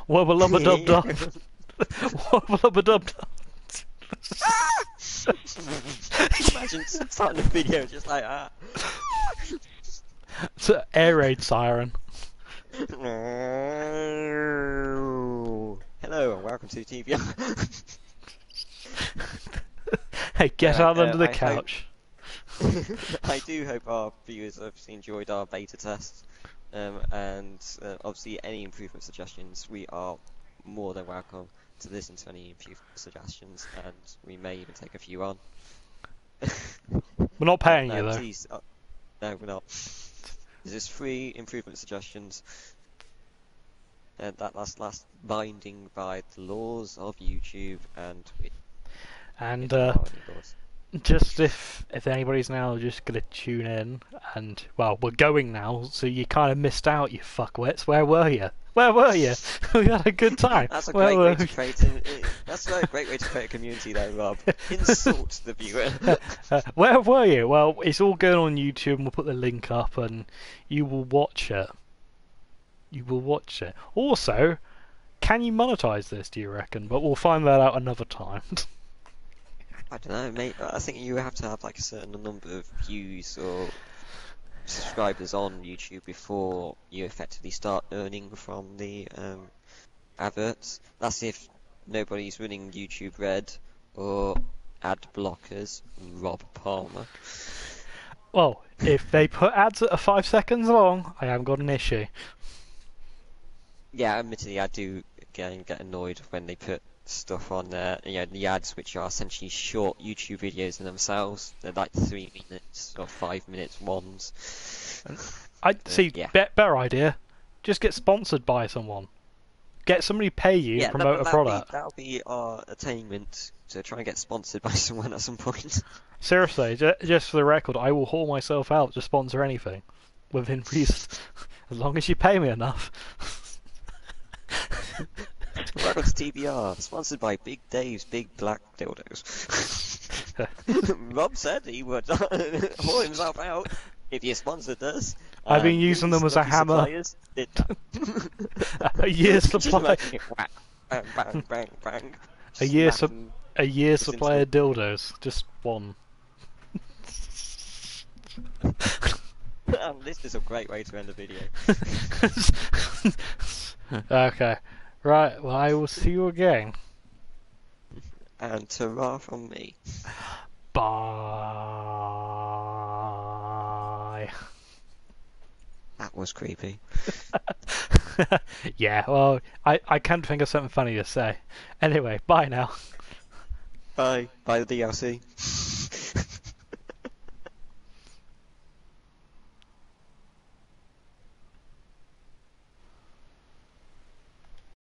Wubba lubba dub dub. Wubba-lubba-dub. Imagine starting a video just like that. It's an air raid siren. Hello and welcome to TvR. Hey, get out under the I couch. I do hope our viewers have enjoyed our beta test, and obviously any improvement suggestions, we are more than welcome to listen to any improvement suggestions, and we may even take a few on. We're not paying No, you though. please, no, we're not. This is free improvement suggestions, and that's last binding by the laws of YouTube, and And if there are any laws. just if anybody's now just gonna tune in, and well, we're going now, so you kind of missed out, you fuckwits. Where were you? Where were you? We had a good time. That's a Where great were way to create that's a great way to create a community, though, Rob. Insult the viewer. Where were you? Well, it's all going on YouTube, and we'll put the link up, and you will watch it. You will watch it. Also, can you monetize this, do you reckon? But we'll find that out another time. I don't know, mate. I think you have to have like a certain number of views or subscribers on YouTube before you effectively start earning from the adverts. That's if nobody's running YouTube Red or ad blockers. Rob Palmer. Well, if they put ads that are 5 seconds long, I haven't got an issue. Yeah, admittedly, I do get annoyed when they put stuff on there. You know, the ads which are essentially short YouTube videos in themselves. They're like 3 minutes or 5 minutes ones. I see. Yeah. Better idea. Just get sponsored by someone. Get somebody pay you to promote a product. That'll be our attainment, to try and get sponsored by someone at some point. Seriously, just for the record, I will haul myself out to sponsor anything within reason, as long as you pay me enough. Welcome to TvR, sponsored by Big Dave's Big Black Dildos. Rob said he would haul himself out if you sponsored us. I've been using them as a hammer. Did that. A year's supply. Bang, bang, bang, bang. A year's Smacking supply of dildos. Just one. This is a great way to end the video. Okay. Right, well, I will see you again. And ta-ra from me. Bye. That was creepy. Yeah, well, I can't think of something funny to say. Anyway, bye now. Bye. Bye the DLC.